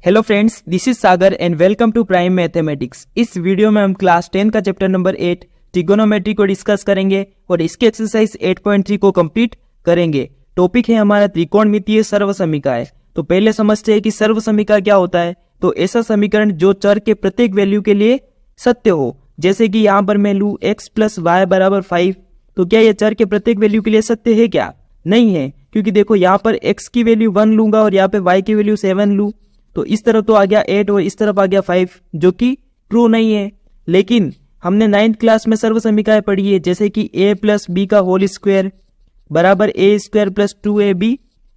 Hello friends, this is Sagar and welcome to Prime Mathematics. इस video में हम class 10 का चैप्टर नंबर 8 ट्रिगोनोमेट्री को डिस्कस करेंगे और इसके एक्सरसाइज 8.3 को कंप्लीट करेंगे। टॉपिक है हमारा त्रिकोणमितीय सर्वसमीकाएं। तो पहले समझते हैं कि सर्वसमीका क्या होता है। तो ऐसा समीकरण जो चर के प्रत्येक वैल्यू के लिए सत्य हो। जैसे कि यहाँ पर मैं लूँ x + y = 5, तो क्या यह चर के प्रत्येक वैल्यू के लिए सत्य है? क्या नहीं है, क्योंकि देखो यहाँ पर x की वैल्यू 1 लूंगा और यहाँ पे y की वैल्यू 7 लूँ, तो इस तरफ तो आ गया 8 और इस तरफ आ गया 5, जो कि ट्रू नहीं है। लेकिन हमने 9th क्लास में सर्वसमीकाएं पढ़ी है, जैसे कि a + b का होल स्क्वायर बराबर a² + 2ab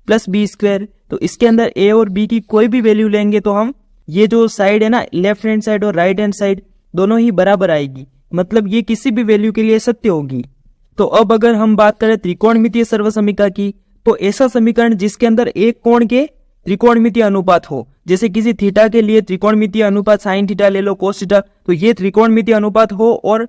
+ b²। तो इसके अंदर a और b की कोई भी वैल्यू लेंगे तो हम ये जो साइड है ना, लेफ्ट हैंड साइड और राइट हैंड साइड दोनों ही बराबर आएगी, मतलब ये किसी भी वैल्यू के लिए सत्य होगी। तो अब अगर हम बात करें त्रिकोणमितीय सर्वसमीका की, तो ऐसा समीकरण जिसके अंदर एक कोण के त्रिकोणमितीय अनुपात हो। जैसे किसी थीटा के लिए त्रिकोणमितीय अनुपात साइन थीटा ले लो, कोस थीटा, तो ये त्रिकोणमितीय अनुपात हो और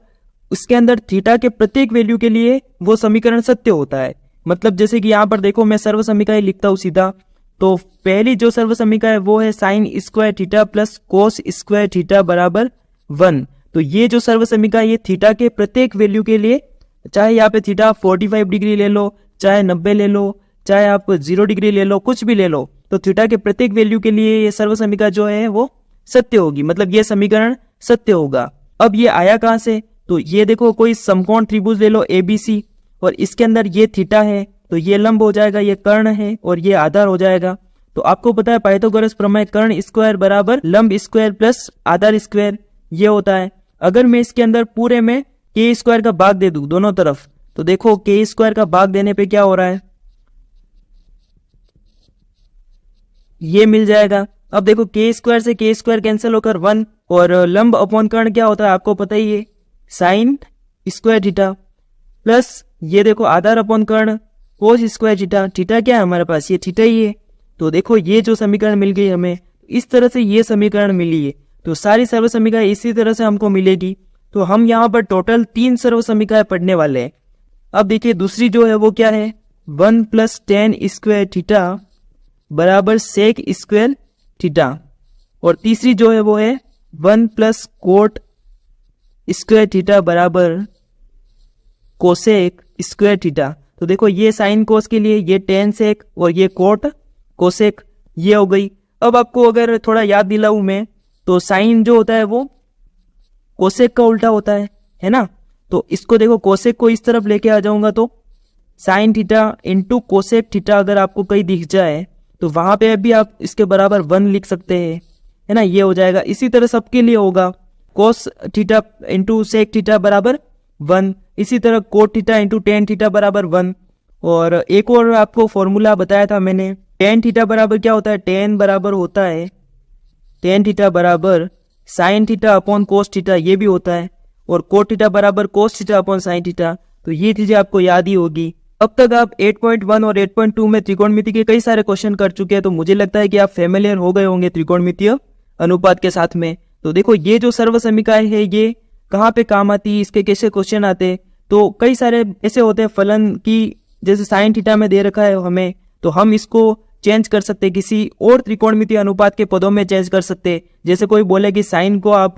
उसके अंदर थीटा के प्रत्येक वैल्यू के लिए वो समीकरण सत्य होता है। मतलब जैसे कि यहाँ पर देखो, मैं सर्वसमीकाएं लिखता हूँ सीधा। तो पहली जो सर्वसमीका है वो है sin² थीटा + cos² थीटा = 1। तो ये जो सर्वसमीका ये थीटा के प्रत्येक वैल्यू के लिए, चाहे यहाँ पे थीटा 45 डिग्री ले लो, चाहे 90 ले लो, चाहे आप 0 डिग्री ले लो, कुछ भी ले लो, तो थीटा के प्रत्येक वैल्यू के लिए ये सर्वसमीका जो है वो सत्य होगी, मतलब ये समीकरण सत्य होगा। अब ये आया कहां से? तो ये देखो, कोई समकोण त्रिभुज ले लो ABC और इसके अंदर ये थीटा है, तो ये लंब हो जाएगा, ये कर्ण है और ये आधार हो जाएगा। तो आपको पता है पाइथागोरस प्रमेय, कर्ण स्क्वायर बराबर लंब स्क्वायर प्लस आधार स्क्वायर, ये होता है। अगर मैं इसके अंदर पूरे में k² का भाग दे दूं दोनों तरफ, तो देखो k² का भाग देने पे क्या हो रहा है, ये मिल जाएगा। अब देखो k² से k² कैंसिल होकर 1, और लंब अपॉन कर्ण क्या होता है आपको पता ही है, sin² थीटा, प्लस ये देखो आधार अपॉन कर्ण cos² थीटा। थीटा क्या है हमारे पास, ये थीटा ही है। तो देखो ये जो समीकरण मिल गई हमें, इस तरह से ये समीकरण मिली है। तो सारी सर्वसमीकाएं इसी तरह से हमको मिलेगी। तो हम यहाँ पर टोटल 3 सर्वसमीकाएं पढ़ने वाले हैं। अब देखिए दूसरी जो है वो क्या है, 1 + tan² थीटा बराबर sec² थीटा, और तीसरी जो है वो है 1 + cot² थीटा बराबर cosec² थीटा। तो देखो ये साइन कोस के लिए ये tan sec और ये कोट कोसेक, ये हो गई। अब आपको अगर थोड़ा याद दिलाऊं मैं, तो साइन जो होता है वो कोसेक का उल्टा होता है ना। तो इसको देखो, कोसेक को इस तरफ लेके आ जाऊंगा तो sine theta into cosec theta अगर आपको कहीं दिख जाए तो वहां पे भी आप इसके बराबर 1 लिख सकते हैं, है ना, ये हो जाएगा। इसी तरह सबके लिए होगा, cos theta into sec theta बराबर 1, इसी तरह cot theta into tan theta बराबर 1। और एक और आपको फॉर्मूला बताया था मैंने, टेन थीटा बराबर क्या होता है, टेन बराबर होता है टेन थीटा बराबर साइन थीटा अपॉन कोस थीटा, ये भी होता है, और कोट थीटा बराबर cos theta upon sine theta. तो ये चीजें आपको याद ही होगी। अब तक आप 8.1 और 8.2 में त्रिकोणमिति के कई सारे क्वेश्चन कर चुके हैं, तो मुझे लगता है कि आप फेमिलियर हो गए होंगे त्रिकोणमितीय अनुपात के साथ में। तो देखो ये जो सर्वसमीकाएं है ये कहाँ पे काम आती है, इसके कैसे क्वेश्चन आते हैं। तो कई सारे ऐसे होते हैं फलन की, जैसे साइन थीटा में दे रखा है हमें, तो हम इसको चेंज कर सकते हैं, किसी और त्रिकोणमितीय अनुपात के पदों में चेंज कर सकते हैं। जैसे कोई बोले कि साइन को आप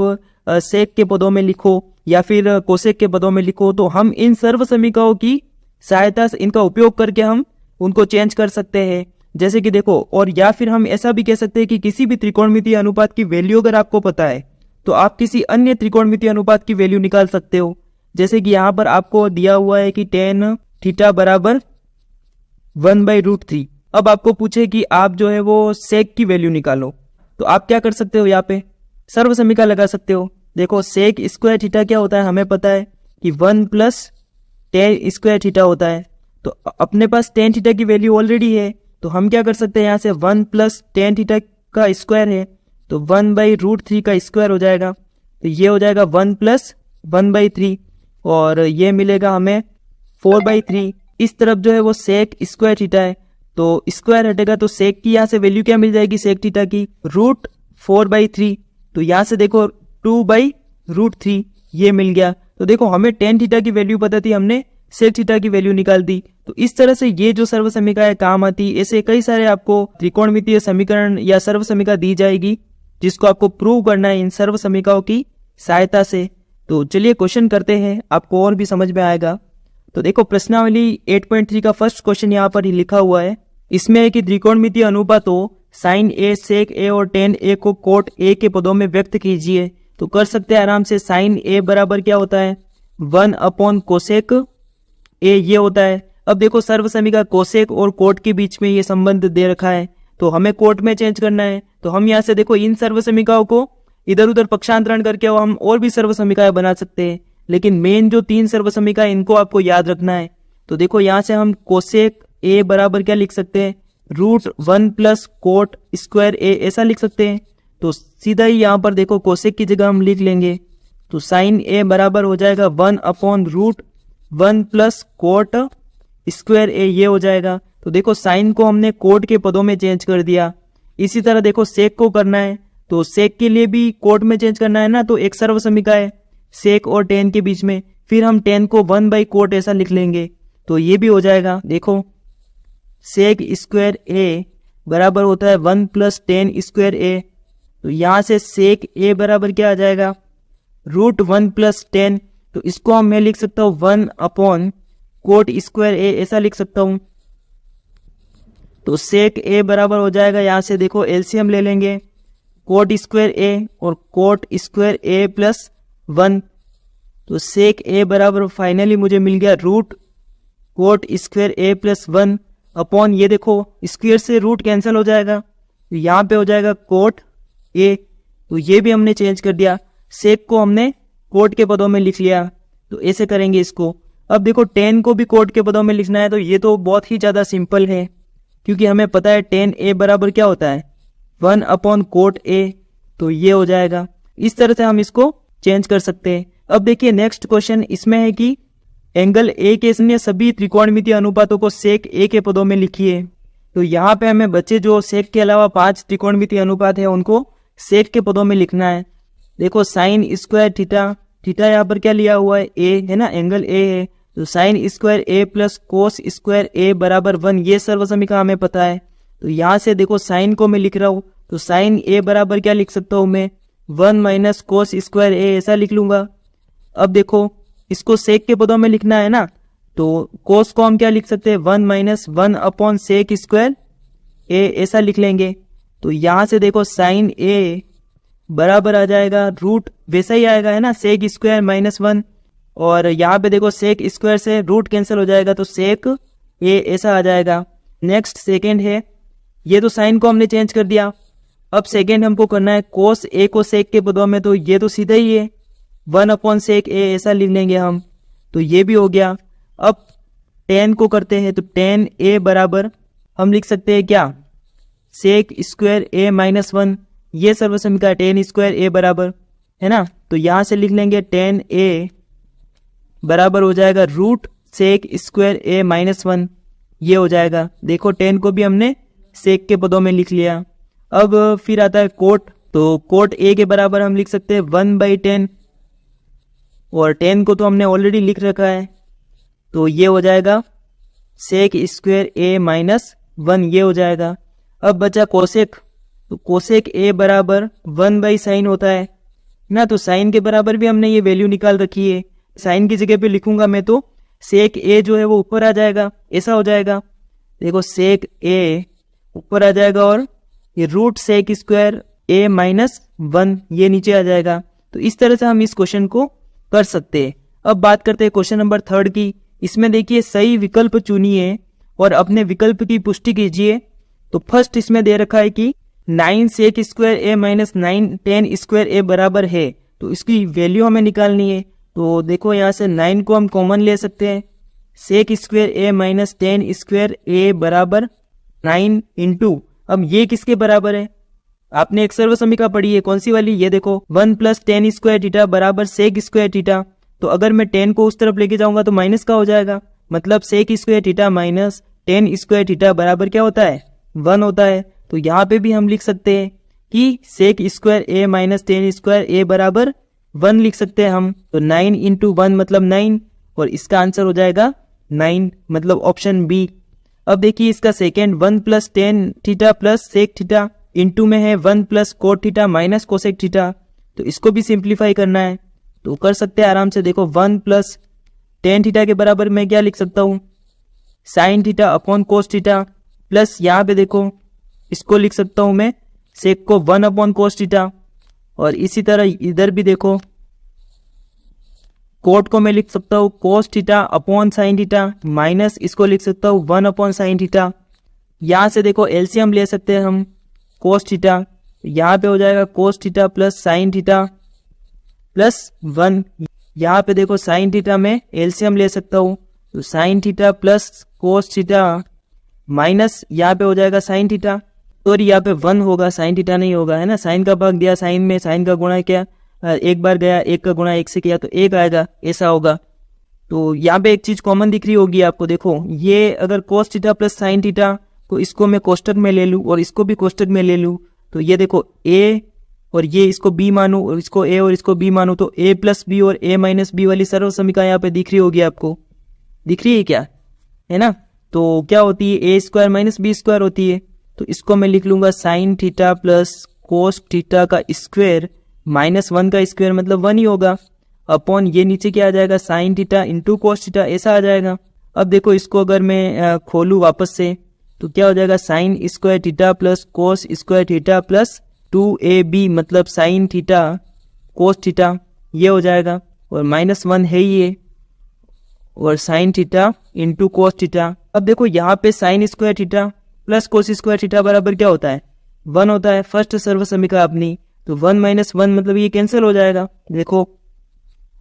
सेक के पदों में लिखो या फिर कोसेक के पदों में लिखो, तो हम इन सर्वसमीकाओं की सहायता से, इनका उपयोग करके हम उनको चेंज कर सकते हैं। जैसे कि देखो, और या फिर हम ऐसा भी कह सकते हैं कि किसी भी त्रिकोणमितीय अनुपात की वैल्यू अगर आपको पता है तो आप किसी अन्य त्रिकोणमितीय अनुपात की वैल्यू निकाल सकते हो। जैसे कि यहाँ पर आपको दिया हुआ है कि tan थीटा बराबर 1/√3। अब आपको पूछे कि आप जो है वो सेक की वैल्यू निकालो, तो आप क्या कर सकते हो, यहाँ पे सर्वसमीका लगा सकते हो। देखो sec² थीटा क्या होता है, हमें पता है कि 1 + tan² थीटा होता है। तो अपने पास tan थीटा की वैल्यू ऑलरेडी है, तो हम क्या कर सकते हैं, यहाँ से 1 + tan थीटा का स्क्वायर है, तो 1/√3 का स्क्वायर हो जाएगा। तो ये हो जाएगा 1 + 1/3, और ये मिलेगा हमें 4/3। इस तरफ जो है वो sec² थीटा है, तो स्क्वायर हटेगा तो सेक की यहाँ से वैल्यू क्या मिल जाएगी, सेक थीटा की √4/3। तो यहाँ से देखो 2/√3 ये मिल गया। तो देखो हमें tan थीटा की वैल्यू पता थी, हमने सेक थीटा की वैल्यू निकाल दी। तो इस तरह से ये जो सर्व समीकरण काम आती है, ऐसे कई सारे आपको त्रिकोणमितीय समीकरण या सर्व समीकरण दी जाएगी जिसको आपको प्रूव करना है इन सर्व समीकरणों की सहायता से। तो चलिए क्वेश्चन करते हैं, आपको और भी समझ में आएगा। तो देखो प्रश्नावली 8.3 का फर्स्ट क्वेश्चन यहाँ पर ही लिखा हुआ है। इसमें है कि त्रिकोणमितीय अनुपातों साइन ए, सेक ए और टेन ए को कोट ए के पदों में व्यक्त कीजिए। तो कर सकते हैं आराम से। साइन ए बराबर क्या होता है 1 अपॉन कोसेक ए, ये होता है। अब देखो सर्व समीकरण कोसेक और कोट के बीच में ये संबंध दे रखा है, तो हमें कोट में चेंज करना है। तो हम यहाँ से देखो इन सर्व समीकरणों को इधर उधर पक्षांतरण करके हम और भी सर्व समीकरण बना सकते हैं, लेकिन मेन जो 3 सर्व समीकरण इनको आपको याद रखना है। तो देखो यहाँ से हम कोसेक ए बराबर क्या लिख सकते हैं √1 प्लस कोट स्क्वायर ए, ऐसा लिख सकते हैं। तो सीधा ही यहाँ पर देखो कोसेक की जगह हम लिख लेंगे। तो साइन ए बराबर हो जाएगा 1 अपॉन √1 प्लस कोट स्क्वायर ए, ये हो जाएगा। तो देखो साइन को हमने कोट के पदों में चेंज कर दिया। इसी तरह देखो सेक को करना है, तो सेक के लिए भी कोट में चेंज करना है ना। तो एक सर्व समीकरण है सेक और टेन के बीच में, फिर हम टेन को 1/कोट ऐसा लिख लेंगे। तो ये भी हो जाएगा। देखो सेक स्क्वायर ए बराबर होता है 1 प्लस टेन स्क्वायर ए। तो यहाँ से सेक ए बराबर क्या आ जाएगा √1 प्लस 10। तो इसको मैं लिख सकता हूँ 1 अपॉन कोट स्क्वायर ए, ऐसा लिख सकता हूँ। तो सेक ए बराबर हो जाएगा, यहाँ से देखो एलसीएम ले लेंगे, कोट स्क्वायर ए और कोट स्क्वायर ए प्लस 1। तो सेक ए बराबर फाइनली मुझे मिल गया √कोट स्क्वायर ए प्लस 1 अपॉन, ये देखो स्क्वायर से रूट कैंसिल हो जाएगा, तो यहाँ पे हो जाएगा कोट ए। तो ये भी हमने चेंज कर दिया, सेक को हमने कोट के पदों में लिख लिया। तो ऐसे करेंगे इसको। अब देखो 10 को भी कोट के पदों में लिखना है, तो ये तो बहुत ही ज़्यादा सिंपल है, क्योंकि हमें पता है 10 ए बराबर क्या होता है 1 अपॉन कोट ए। तो ये हो जाएगा। इस तरह से हम इसको चेंज कर सकते हैं। अब देखिए नेक्स्ट क्वेश्चन, इसमें है कि एंगल ए के सभी त्रिकोणमितीय अनुपातों को सेक ए के पदों में लिखिए। तो यहाँ पे हमें बच्चे जो सेक के अलावा 5 त्रिकोणमितीय अनुपात है उनको सेक के पदों में लिखना है। देखो साइन स्क्वायर थीटा, थीटा यहाँ पर क्या लिया हुआ है ए है ना, एंगल ए है। तो साइन स्क्वायर ए प्लस कोस स्क्वायर ए बराबर 1, ये सर्व समीकरण हमें पता है। तो यहाँ से देखो साइन को मैं लिख रहा हूँ, तो साइन ए बराबर क्या लिख सकता हूँ मैं 1 माइनस कोस स्क्वायर ए, ऐसा लिख लूंगा। अब देखो इसको सेक के पदों में लिखना है ना, तो कोस को हम क्या लिख सकते हैं 1 माइनस 1 अपॉन सेक स्क्वायर ए, ऐसा लिख लेंगे। तो यहाँ से देखो साइन ए बराबर आ जाएगा रूट, वैसा ही आएगा है ना, सेक स्क्वायर माइनस 1, और यहाँ पे देखो सेक स्क्वायर से रूट कैंसिल हो जाएगा, तो सेक ए ऐसा आ जाएगा। नेक्स्ट सेकेंड है, ये तो साइन को हमने चेंज कर दिया। अब सेकेंड हमको करना है कोस ए को सेक के पदों में, तो ये तो सीधा ही है 1 अपॉन सेक ए, ऐसा लिख लेंगे हम। तो ये भी हो गया। अब 10 को करते हैं, तो 10 ए बराबर हम लिख सकते हैं क्या सेक स्क्वायर ए माइनस 1, ये सर्व समीकरण 10 स्क्वायर ए बराबर है ना। तो यहाँ से लिख लेंगे 10 ए बराबर हो जाएगा root sec square a minus 1, ये हो जाएगा। देखो 10 को भी हमने सेक के पदों में लिख लिया। अब फिर आता है कोट, तो कोट ए के बराबर हम लिख सकते हैं 1/10, और 10 को तो हमने ऑलरेडी लिख रखा है, तो ये हो जाएगा सेक स्क्वायर ए माइनस 1, ये हो जाएगा। अब बचा कोसेक, तो कोसेक ए बराबर 1/sin होता है ना, तो साइन के बराबर भी हमने ये वैल्यू निकाल रखी है। साइन की जगह पे लिखूंगा मैं, तो सेक ए जो है वो ऊपर आ जाएगा, ऐसा हो जाएगा। देखो सेक ए ऊपर आ जाएगा, और ये root sec square a minus 1 ये नीचे आ जाएगा। तो इस तरह से हम इस क्वेश्चन को कर सकते हैं। अब बात करते हैं क्वेश्चन नंबर 3 की। इसमें देखिए सही विकल्प चुनिए और अपने विकल्प की पुष्टि कीजिए। तो फर्स्ट इसमें दे रखा है कि 9 sec square a minus 9 10 square ए बराबर है, तो इसकी वैल्यू हमें निकालनी है। तो देखो यहाँ से 9 को हम कॉमन ले सकते हैं, sec square a minus 10 square ए बराबर 9 इंटू, अब ये किसके बराबर है, आपने एक सर्व समीकरण पढ़ी है, कौन सी वाली, ये देखो 1 प्लस 10 स्क्वायर थीटा बराबर सेक स्क्वायर थीटा। तो अगर मैं 10 को उस तरफ लेके जाऊंगा तो माइनस का हो जाएगा, मतलब sec square theta minus 10 square theta बराबर क्या होता है 1 होता है। तो यहाँ पे भी हम लिख सकते हैं कि sec square a minus 10 square ए बराबर 1 लिख सकते हैं हम। तो 9 इंटू 1 मतलब 9, और इसका आंसर हो जाएगा 9 मतलब ऑप्शन बी। अब देखिए इसका second 1 plus tan theta plus sec theta, into में है 1 plus cot theta minus cosec theta, तो इसको भी सिंप्लीफाई करना है तो कर सकते हैं आराम से। देखो 1 प्लस टेन थीटा के बराबर मैं क्या लिख सकता हूँ, साइन थीटा अपॉन कोस थीटा, प्लस यहाँ पे देखो इसको लिख सकता हूँ मैं सेक को 1 अपॉन कोस थीटा, और इसी तरह इधर भी देखो कोट को मैं लिख सकता हूँ cos theta upon sine theta, minus इसको लिख सकता हूँ 1 अपॉन साइन थीटा। यहाँ से देखो एलसीएम ले सकते हैं हम कोस थीटा, यहाँ पे हो जाएगा कोस theta plus sign theta plus 1। यहाँ पे देखो साइन थीटा में एलसीएम ले सकता हूँ तो sine theta plus cos theta minus यहाँ पे हो जाएगा साइन थीटा, और यहाँ पे 1 होगा, साइन थीटा नहीं होगा, है ना। साइन का भाग दिया साइन में, साइन का गुणा किया, एक बार गया, एक का गुणा एक से किया तो एक आएगा, ऐसा होगा। तो यहाँ पे एक चीज कॉमन दिख रही होगी आपको, देखो ये अगर कोस थीटा प्लस साइन थीटा को इसको मैं कोष्टक में ले लूँ और इसको भी कोष्टक में ले लूँ, तो ये देखो a और ये इसको b मानूं और इसको a और इसको b मानूं, तो a प्लस बी और a माइनस बी वाली सर्व समीकरण यहाँ पे दिख रही होगी आपको, दिख रही है क्या, है ना। तो क्या होती है, a square minus b square होती है, तो इसको मैं लिख लूंगा sine theta plus cos theta का स्क्वायर माइनस 1 का स्क्वायर मतलब 1 ही होगा, अपॉन ये नीचे क्या आ जाएगा sign theta into cos theta, ऐसा आ जाएगा। अब देखो इसको अगर मैं खोलूँ वापस से तो क्या हो जाएगा sign square theta plus cos square theta plus 2ab मतलब साइन थीटा कोस थीटा, ये हो जाएगा, और माइनस 1 है ये, और sine theta into cos theta. अब देखो यहाँ पे sign square theta plus cos square theta बराबर क्या होता है, 1 होता है, फर्स्ट सर्व समीकरण अपनी, तो 1 माइनस 1 मतलब ये कैंसिल हो जाएगा। देखो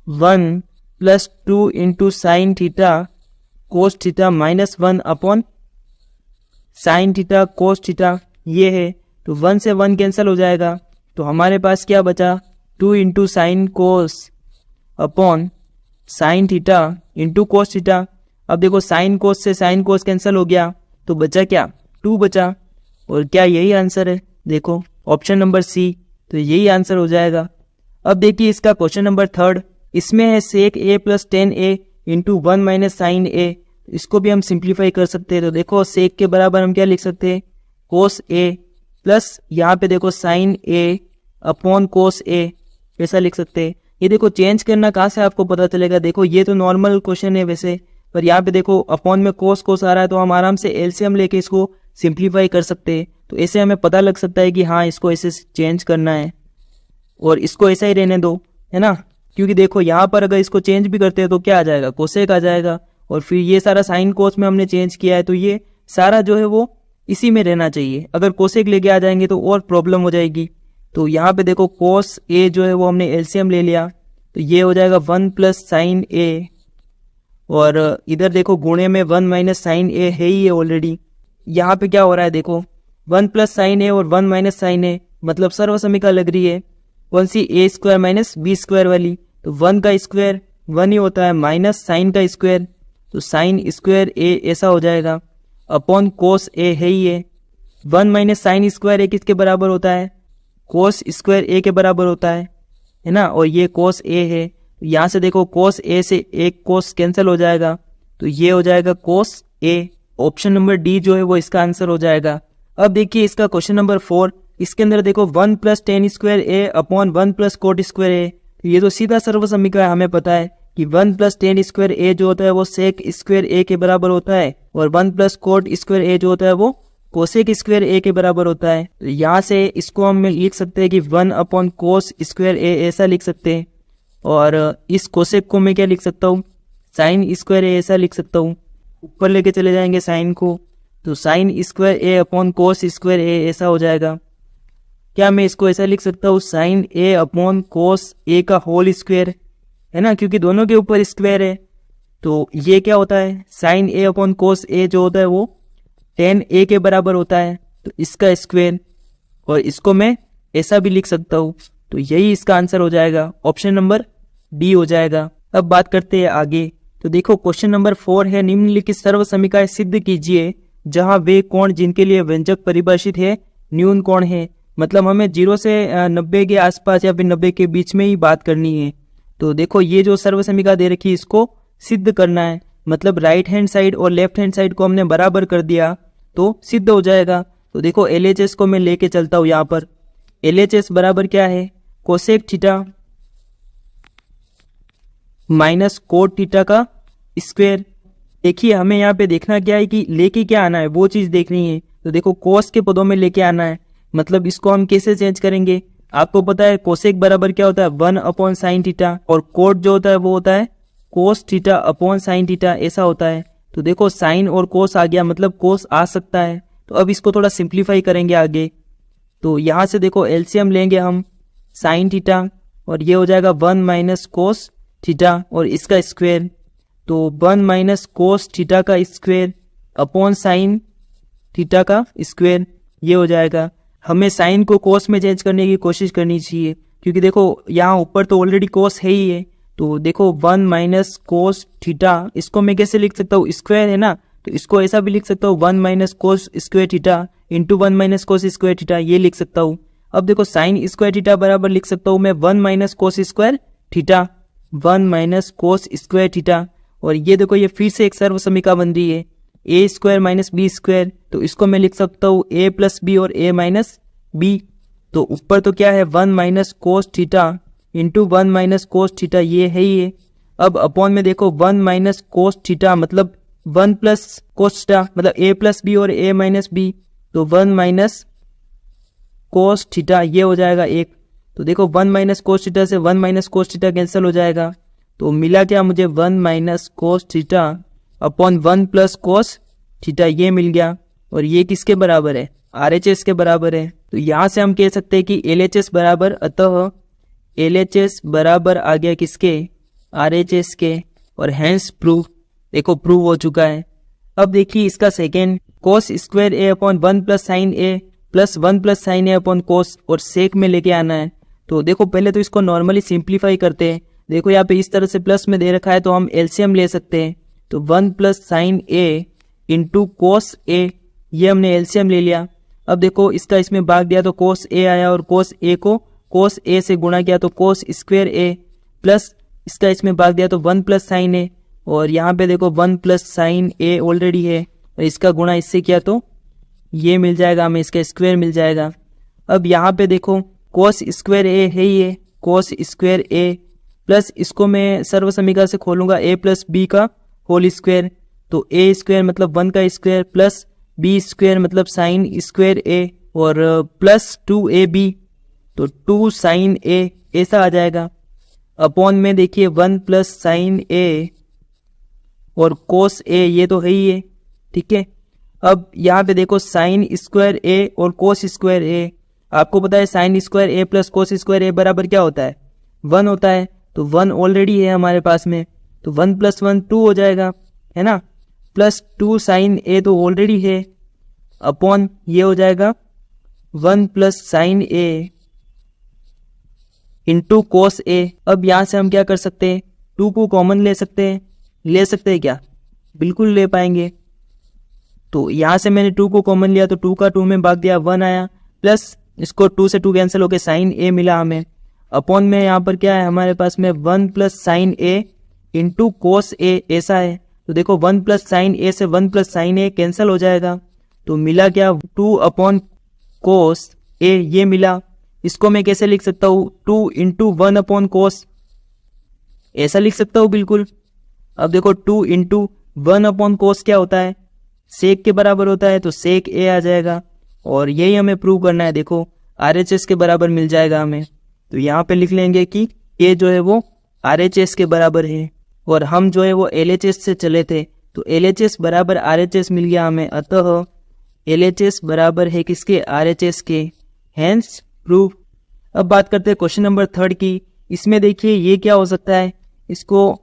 1 plus 2 into sine theta cos theta minus 1 upon sine theta cos theta, ये है, तो 1 से 1 कैंसिल हो जाएगा, तो हमारे पास क्या बचा 2 into sine cos upon sine theta into cos theta. अब देखो साइन कोस से साइन कोस कैंसिल हो गया तो बचा क्या 2 बचा, और क्या यही आंसर है, देखो ऑप्शन नंबर सी, तो यही आंसर हो जाएगा। अब देखिए इसका क्वेश्चन नंबर 3, इसमें है sec a plus ten a into 1 minus sine a, इसको भी हम सिंप्लीफाई कर सकते हैं। तो देखो सेक के बराबर हम क्या लिख सकते हैं कोस ए प्लस यहाँ पे देखो साइन ए अपॉन कोस ए, ऐसा लिख सकते हैं। ये देखो चेंज करना कहाँ से आपको पता चलेगा, देखो ये तो नॉर्मल क्वेश्चन है वैसे, पर यहाँ पे देखो अपॉन में कोस कोस आ रहा है तो हम आराम से एलसीएम लेके इसको सिंप्लीफाई कर सकते हैं, तो ऐसे हमें पता लग सकता है कि हाँ इसको ऐसे चेंज करना है और इसको ऐसा ही रहने दो, है ना। क्योंकि देखो यहाँ पर अगर इसको चेंज भी करते हैं तो क्या आ जाएगा कोसेक आ जाएगा, और फिर ये सारा साइन कोस में हमने चेंज किया है तो ये सारा जो है वो इसी में रहना चाहिए। अगर कोसेक लेके आ जाएंगे तो और प्रॉब्लम हो जाएगी। तो यहाँ पे देखो कोस ए जो है वो हमने एलसीएम ले लिया, तो ये हो जाएगा 1 प्लस साइन ए, और इधर देखो गुणे में 1 माइनस साइन ए है ही है ऑलरेडी। यहाँ पे क्या हो रहा है देखो 1 प्लस साइन ए और 1 माइनस साइन ए मतलब सर्व समीकरण लग रही है कौन सी, ए स्क्वायर माइनस बी स्क्वायर वाली, तो 1 का स्क्वायर 1 ही होता है माइनस साइन का स्क्वायर, तो साइन स्क्वायर ए ऐसा हो जाएगा, अपॉन कोस ए है ही है। 1 माइनस साइन स्क्वायर ए किसके बराबर होता है, कोस स्क्वायर ए के बराबर होता है ना, और ये कोस ए है, यहाँ से देखो कोस ए से एक कोस कैंसिल हो जाएगा, तो ये हो जाएगा कोस ए। ऑप्शन नंबर डी जो है वो इसका आंसर हो जाएगा। अब देखिए इसका क्वेश्चन नंबर 4, इसके अंदर देखो 1 plus ten square A upon 1 plus coat square a, तो ये तो सीधा सर्व समीकरण हमें पता है कि 1 प्लस टेन स्क्वायर ए जो होता है वो सेक स्क्वायर ए के बराबर होता है, और 1 प्लस कोट स्क्वायर ए जो होता है वो कोसेक स्क्वायर ए के बराबर होता है। तो यहाँ से इसको हम लिख सकते हैं कि 1 अपॉन कोस स्क्वायर ए ऐसा लिख सकते हैं, और इस कोसेक को मैं क्या लिख सकता हूँ साइन स्क्वायर ए ऐसा लिख सकता हूँ, ऊपर लेके चले जाएंगे साइन को, तो साइन स्क्वायर ए अपॉन कोस स्क्वायर ए ऐसा हो जाएगा। क्या मैं इसको ऐसा लिख सकता हूँ साइन ए अपॉन कोस ए का होल स्क्वायर, है ना, क्योंकि दोनों के ऊपर स्क्वायर है, तो ये क्या होता है साइन ए अपॉन कोस ए जो होता है वो टेन ए के बराबर होता है, तो इसका स्क्वायर, और इसको मैं ऐसा भी लिख सकता हूँ, तो यही इसका आंसर हो जाएगा, ऑप्शन नंबर डी हो जाएगा। अब बात करते हैं आगे, तो देखो क्वेश्चन नंबर 4 है निम्नलिखित सर्व समीकरण सिद्ध कीजिए जहां वे कोण जिनके लिए व्यंजक परिभाषित है न्यून कोण है, मतलब हमें 0 से 90 के आसपास या फिर 90 के बीच में ही बात करनी है। तो देखो ये जो सर्व समीकरण दे रखी है इसको सिद्ध करना है, मतलब राइट हैंड साइड और लेफ्ट हैंड साइड को हमने बराबर कर दिया तो सिद्ध हो जाएगा। तो देखो LHS को मैं लेके चलता हूँ यहाँ पर। LHS बराबर क्या है, cosec theta minus cot theta का स्क्वायर। देखिए हमें यहाँ पे देखना क्या है कि लेके क्या आना है, वो चीज देखनी है। तो देखो कोस के पदों में लेके आना है, मतलब इसको हम कैसे चेंज करेंगे। आपको पता है कोसेक बराबर क्या होता है, 1/sin थीटा, और कोट जो होता है वो होता है cos theta upon sine theta, ऐसा होता है। तो देखो साइन और कोस आ गया, मतलब कोस आ सकता है। तो अब इसको थोड़ा सिंप्लीफाई करेंगे आगे। तो यहाँ से देखो एलसीएम लेंगे हम साइन थीटा, और ये हो जाएगा 1 माइनस कोस थीटा और इसका स्क्वायर। तो 1 माइनस कोस थीटा का स्क्वायर अपॉन साइन थीटा का स्क्वायर, ये हो जाएगा। हमें साइन को कोस में चेंज करने की कोशिश करनी चाहिए, क्योंकि देखो यहाँ ऊपर तो ऑलरेडी कोस है ही है। तो देखो 1 माइनस कोस थीटा, इसको मैं कैसे लिख सकता हूँ, स्क्वायर है ना, तो इसको ऐसा भी लिख सकता हूँ 1 minus cos square theta into 1 minus cos square theta, ये लिख सकता हूँ। अब देखो साइन स्क्वायर थीटा बराबर लिख सकता हूँ मैं 1 minus cos square theta, 1 minus cos square theta. और ये देखो ये फिर से एक सर्व समीकरण बन रही है, ए स्क्वायर माइनस बी स्क्वायर। तो इसको मैं लिख सकता हूँ ए प्लस बी और ए माइनस बी। तो ऊपर तो क्या है 1 minus cos theta into 1 minus cos theta, ये है ही है। अब अपॉन में देखो 1 माइनस कोस थीटा मतलब 1 प्लस कोस थीटा, मतलब ए प्लस बी और ए माइनस बी। तो 1 माइनस कोस थीटा, ये हो जाएगा 1। तो देखो 1 माइनस कोस थीटा से 1 माइनस कोस थीटा कैंसिल हो जाएगा। तो मिला क्या मुझे 1 minus cos theta upon 1 plus cos theta, ये मिल गया। और ये किसके बराबर है, RHS के बराबर है। तो यहाँ से हम कह सकते हैं कि LHS बराबर, अतः LHS बराबर आ गया किसके, RHS के, और हैंस प्रूव, देखो प्रूव हो चुका है। अब देखिए इसका second, cos square A upon 1 plus sign A plus 1 plus sign a upon कोस, और सेक में लेके आना है। तो देखो पहले तो इसको नॉर्मली सिंप्लीफाई करते हैं। देखो यहाँ पे इस तरह से प्लस में दे रखा है, तो हम एलसीएम ले सकते हैं। तो 1 plus sign A into cos a, ये हमने एलसीएम ले लिया। अब देखो इसका इसमें भाग दिया तो कोस ए आया, और कोस ए को कोस ए से गुणा किया तो कोस स्क्वायर ए, प्लस इसका इसमें भाग दिया तो 1 प्लस साइन ए, और यहाँ पे देखो 1 प्लस साइन ए ऑलरेडी है, और इसका गुणा इससे किया तो ये मिल जाएगा हमें, इसका स्क्वायर मिल जाएगा। अब यहाँ पे देखो कोस स्क्वायर ए है ही है, कोस स्क्वायर ए, प्लस इसको मैं सर्व समीकरण से खोलूंगा ए प्लस बी का होल स्क्वायर। तो ए स्क्वायर मतलब 1 का स्क्वायर प्लस बी स्क्वायर मतलब साइन स्क्वायर ए, और प्लस 2ab, तो 2 साइन ए, ऐसा आ जाएगा। अपॉन में देखिए 1 प्लस साइन ए और कोस ए, ये तो है ही है, ठीक है। अब यहाँ पे देखो साइन स्क्वायर ए और कोस स्क्वायर ए, आपको पता है साइन स्क्वायर ए प्लस कोस स्क्वायर ए बराबर क्या होता है, 1 होता है। तो 1 ऑलरेडी है हमारे पास में, तो 1 प्लस 1 2 हो जाएगा, है ना, प्लस 2 साइन ए तो ऑलरेडी है, अपॉन ये हो जाएगा 1 प्लस साइन ए इंटू कोस ए। अब यहाँ से हम क्या कर सकते हैं, 2 को कॉमन ले सकते हैं क्या, बिल्कुल ले पाएंगे। तो यहाँ से मैंने 2 को कॉमन लिया, तो 2 का 2 में भाग दिया 1 आया, प्लस इसको 2 से 2 कैंसिल होके साइन ए मिला हमें। अपॉन में यहाँ पर क्या है हमारे पास में 1 प्लस साइन ए इंटू कोस ए, ऐसा है। तो देखो 1 प्लस साइन ए से 1 प्लस साइन ए कैंसिल हो जाएगा, तो मिला क्या 2 अपॉन कोस ए, ये मिला। इसको मैं कैसे लिख सकता हूँ, 2 इंटू 1 अपॉन कोस, ऐसा लिख सकता हूँ बिल्कुल। अब देखो 2 इंटू 1 अपॉन कोस क्या होता है, सेक के बराबर होता है, तो सेक ए आ जाएगा। और यही हमें प्रूव करना है, देखो RHS के बराबर मिल जाएगा हमें। तो यहाँ पे लिख लेंगे कि ये जो है वो RHS के बराबर है, और हम जो है वो LHS से चले थे, तो LHS बराबर RHS मिल गया हमें, अतः LHS बराबर है किसके, RHS के, हैंस प्रूव। अब बात करते हैं क्वेश्चन नंबर 3 की। इसमें देखिए ये क्या हो सकता है, इसको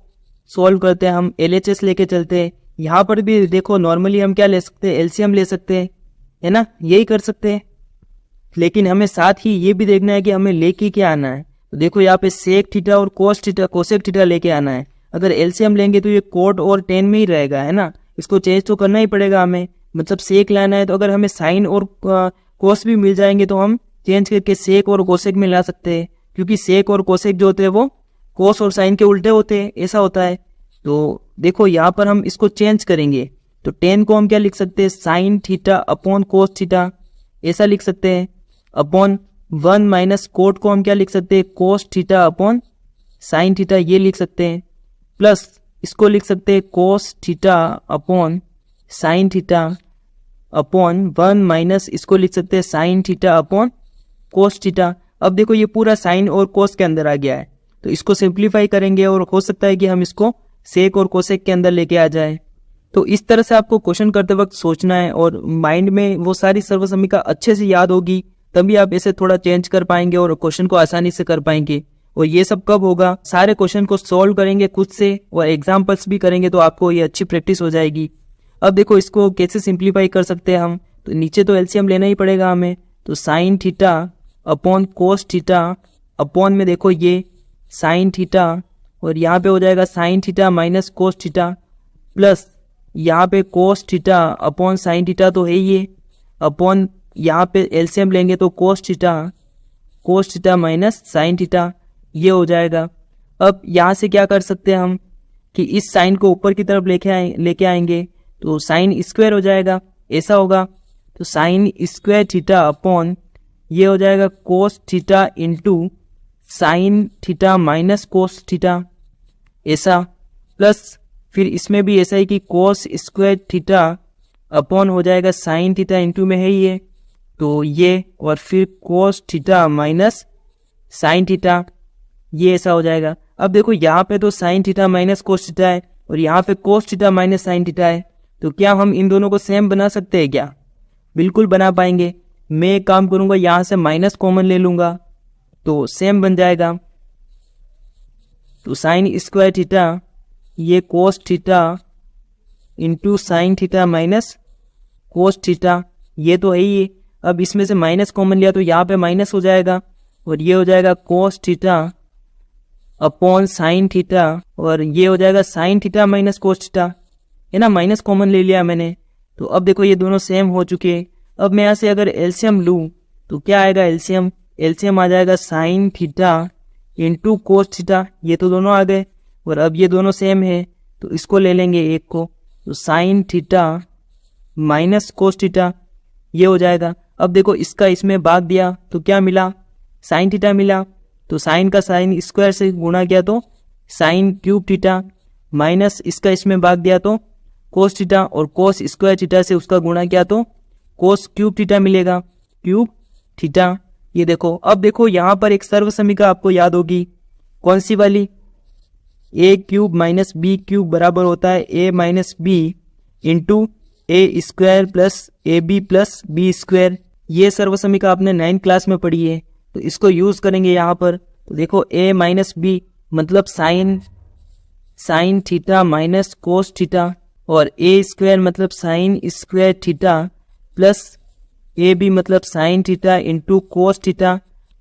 सॉल्व करते हैं हम, LHS लेके चलते हैं। यहाँ पर भी देखो नॉर्मली हम क्या ले सकते हैं, एलसीएम ले सकते हैं, है ना, यही कर सकते हैं। लेकिन हमें साथ ही ये भी देखना है कि हमें लेके क्या आना है। तो देखो यहाँ पे सेक थीटा और कोस थीटा, कोसेक थीटा लेके आना है। अगर एलसीएम लेंगे तो ये कोट और टेन में ही रहेगा, है ना, इसको चेंज तो करना ही पड़ेगा हमें, मतलब सेक लाना है। तो अगर हमें साइन और कोस भी मिल जाएंगे तो हम चेंज करके सेक और कोसेक में ला सकते हैं, क्योंकि सेक और कोसेक जो होते हैं वो कोस और साइन के उल्टे होते हैं, ऐसा होता है। तो देखो यहाँ पर हम इसको चेंज करेंगे, तो टेन को हम क्या लिख सकते हैं, sine theta upon cos theta, ऐसा लिख सकते हैं। अपॉन 1 माइनस कोट को हम क्या लिख सकते हैं, cos theta upon sine theta, ये लिख सकते हैं। प्लस इसको लिख सकते हैं cos theta upon sine theta upon 1 minus इसको लिख सकते हैं sine theta upon cos theta. अब देखो ये पूरा साइन और कोस के अंदर आ गया है, तो इसको सिंप्लीफाई करेंगे और हो सकता है कि हम इसको सेक और कोसेक के अंदर लेके आ जाए। तो इस तरह से आपको क्वेश्चन करते वक्त सोचना है और माइंड में वो सारी सर्वसमीका अच्छे से याद होगी, तभी आप इसे थोड़ा चेंज कर पाएंगे और क्वेश्चन को आसानी से कर पाएंगे। और ये सब कब होगा, सारे क्वेश्चन को सॉल्व करेंगे खुद से और एग्जाम्पल्स भी करेंगे, तो आपको ये अच्छी प्रैक्टिस हो जाएगी। अब देखो इसको कैसे सिंप्लीफाई कर सकते हैं हम, तो नीचे तो एलसीएम लेना ही पड़ेगा हमें। तो sine theta upon cos theta upon में देखो ये साइन थीटा और यहाँ पे हो जाएगा sign theta minus cos theta, plus यहाँ पे cos theta upon sine theta तो है ही ये, अपॉन यहाँ पे एलसीएम लेंगे तो cos theta minus sine theta, ये हो जाएगा। अब यहाँ से क्या कर सकते हैं हम कि इस साइन को ऊपर की तरफ लेके आएंगे, तो साइन स्क्वायर हो जाएगा, ऐसा होगा। तो साइन स्क्वायर थीटा अपॉन ये हो जाएगा कोस theta into sine theta minus cos theta, ऐसा। प्लस फिर इसमें भी ऐसा ही कि कोस स्क्वायर थीटा अपॉन हो जाएगा साइन थीटा इंटू में है ये, तो ये, और फिर cos theta minus sine theta, ये ऐसा हो जाएगा। अब देखो यहाँ पे तो sine theta minus cos theta है और यहाँ पे cos theta minus sine theta है, तो क्या हम इन दोनों को सेम बना सकते हैं क्या? बिल्कुल बना पाएंगे। मैं एक काम करूंगा, यहाँ से माइनस कॉमन ले लूंगा तो सेम बन जाएगा। तो साइन स्क्वायर थीटा ये कोस theta into sine theta minus cos theta, ये तो है ही। अब इसमें से माइनस कॉमन लिया तो यहाँ पे माइनस हो जाएगा और ये हो जाएगा cos theta upon sine theta और ये हो जाएगा sign theta minus cos theta, है ना, माइनस कॉमन ले लिया मैंने। तो अब देखो ये दोनों सेम हो चुके हैं। अब मैं यहाँ से अगर एलसीएम लूँ तो क्या आएगा, एलसीएम आ जाएगा sign theta into cos theta, ये तो दोनों आ गए और अब ये दोनों सेम है तो इसको ले लेंगे एक को, तो sine theta minus cos theta, ये हो जाएगा। अब देखो इसका इसमें भाग दिया तो क्या मिला, साइन थीटा मिला, तो साइन का साइन स्क्वायर से गुणा किया तो साइन क्यूब थीटा, माइनस इसका इसमें भाग दिया तो कोस थीटा और कोस स्क्वायर थीटा से उसका गुणा किया तो कोस क्यूब थीटा मिलेगा, क्यूब थीटा। ये देखो, अब देखो यहाँ पर एक सर्वसमीका आपको याद होगी, कौन सी वाली, a cube minus b cube बराबर होता है a minus b into a square plus a b plus b square. ये सर्वसमीका आपने 9th क्लास में पढ़ी है, तो इसको यूज करेंगे यहाँ पर। तो देखो ए माइनस बी मतलब sine theta minus cos theta और ए स्क्वायर मतलब sine square theta plus a b मतलब sine theta into cos theta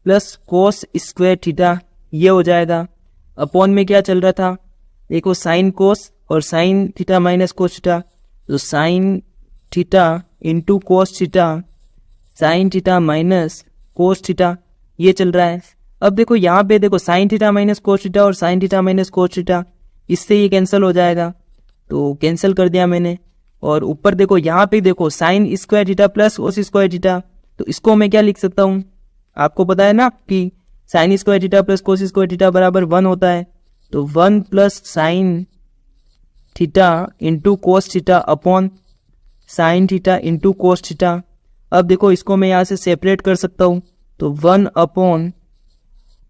plus cos square theta, ये हो जाएगा। अपॉन में क्या चल रहा था, देखो साइन कोस और sine theta minus cos theta, तो sine theta into cos theta sine theta minus cos theta, ये चल रहा है। अब देखो यहाँ पे देखो sine theta minus cos theta और sine theta minus cos theta, इससे ये कैंसिल हो जाएगा, तो कैंसिल कर दिया मैंने। और ऊपर देखो यहाँ पे देखो sign square theta plus cos square theta, तो इसको मैं क्या लिख सकता हूँ, आपको पता है ना कि sign square theta plus cos square theta बराबर 1 होता है, तो 1 plus sign theta into cos theta upon sine theta into cos theta. अब देखो इसको मैं यहाँ से सेपरेट कर सकता हूँ, तो 1 upon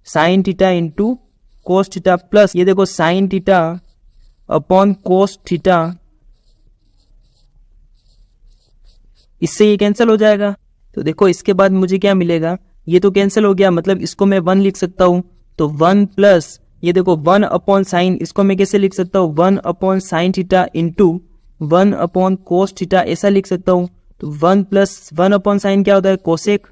sine theta into cos theta plus ये देखो साइन थीटा अपॉन कोस थीटा, इससे ये कैंसिल हो जाएगा। तो देखो इसके बाद मुझे क्या मिलेगा, ये तो कैंसिल हो गया, मतलब इसको मैं 1 लिख सकता हूँ, तो 1 प्लस ये देखो 1 अपॉन साइन, इसको मैं कैसे लिख सकता हूँ, 1 upon sine theta into 1 upon cos theta, ऐसा लिख सकता हूँ। तो 1 प्लस 1 अपॉन साइन क्या होता है, कोसेक,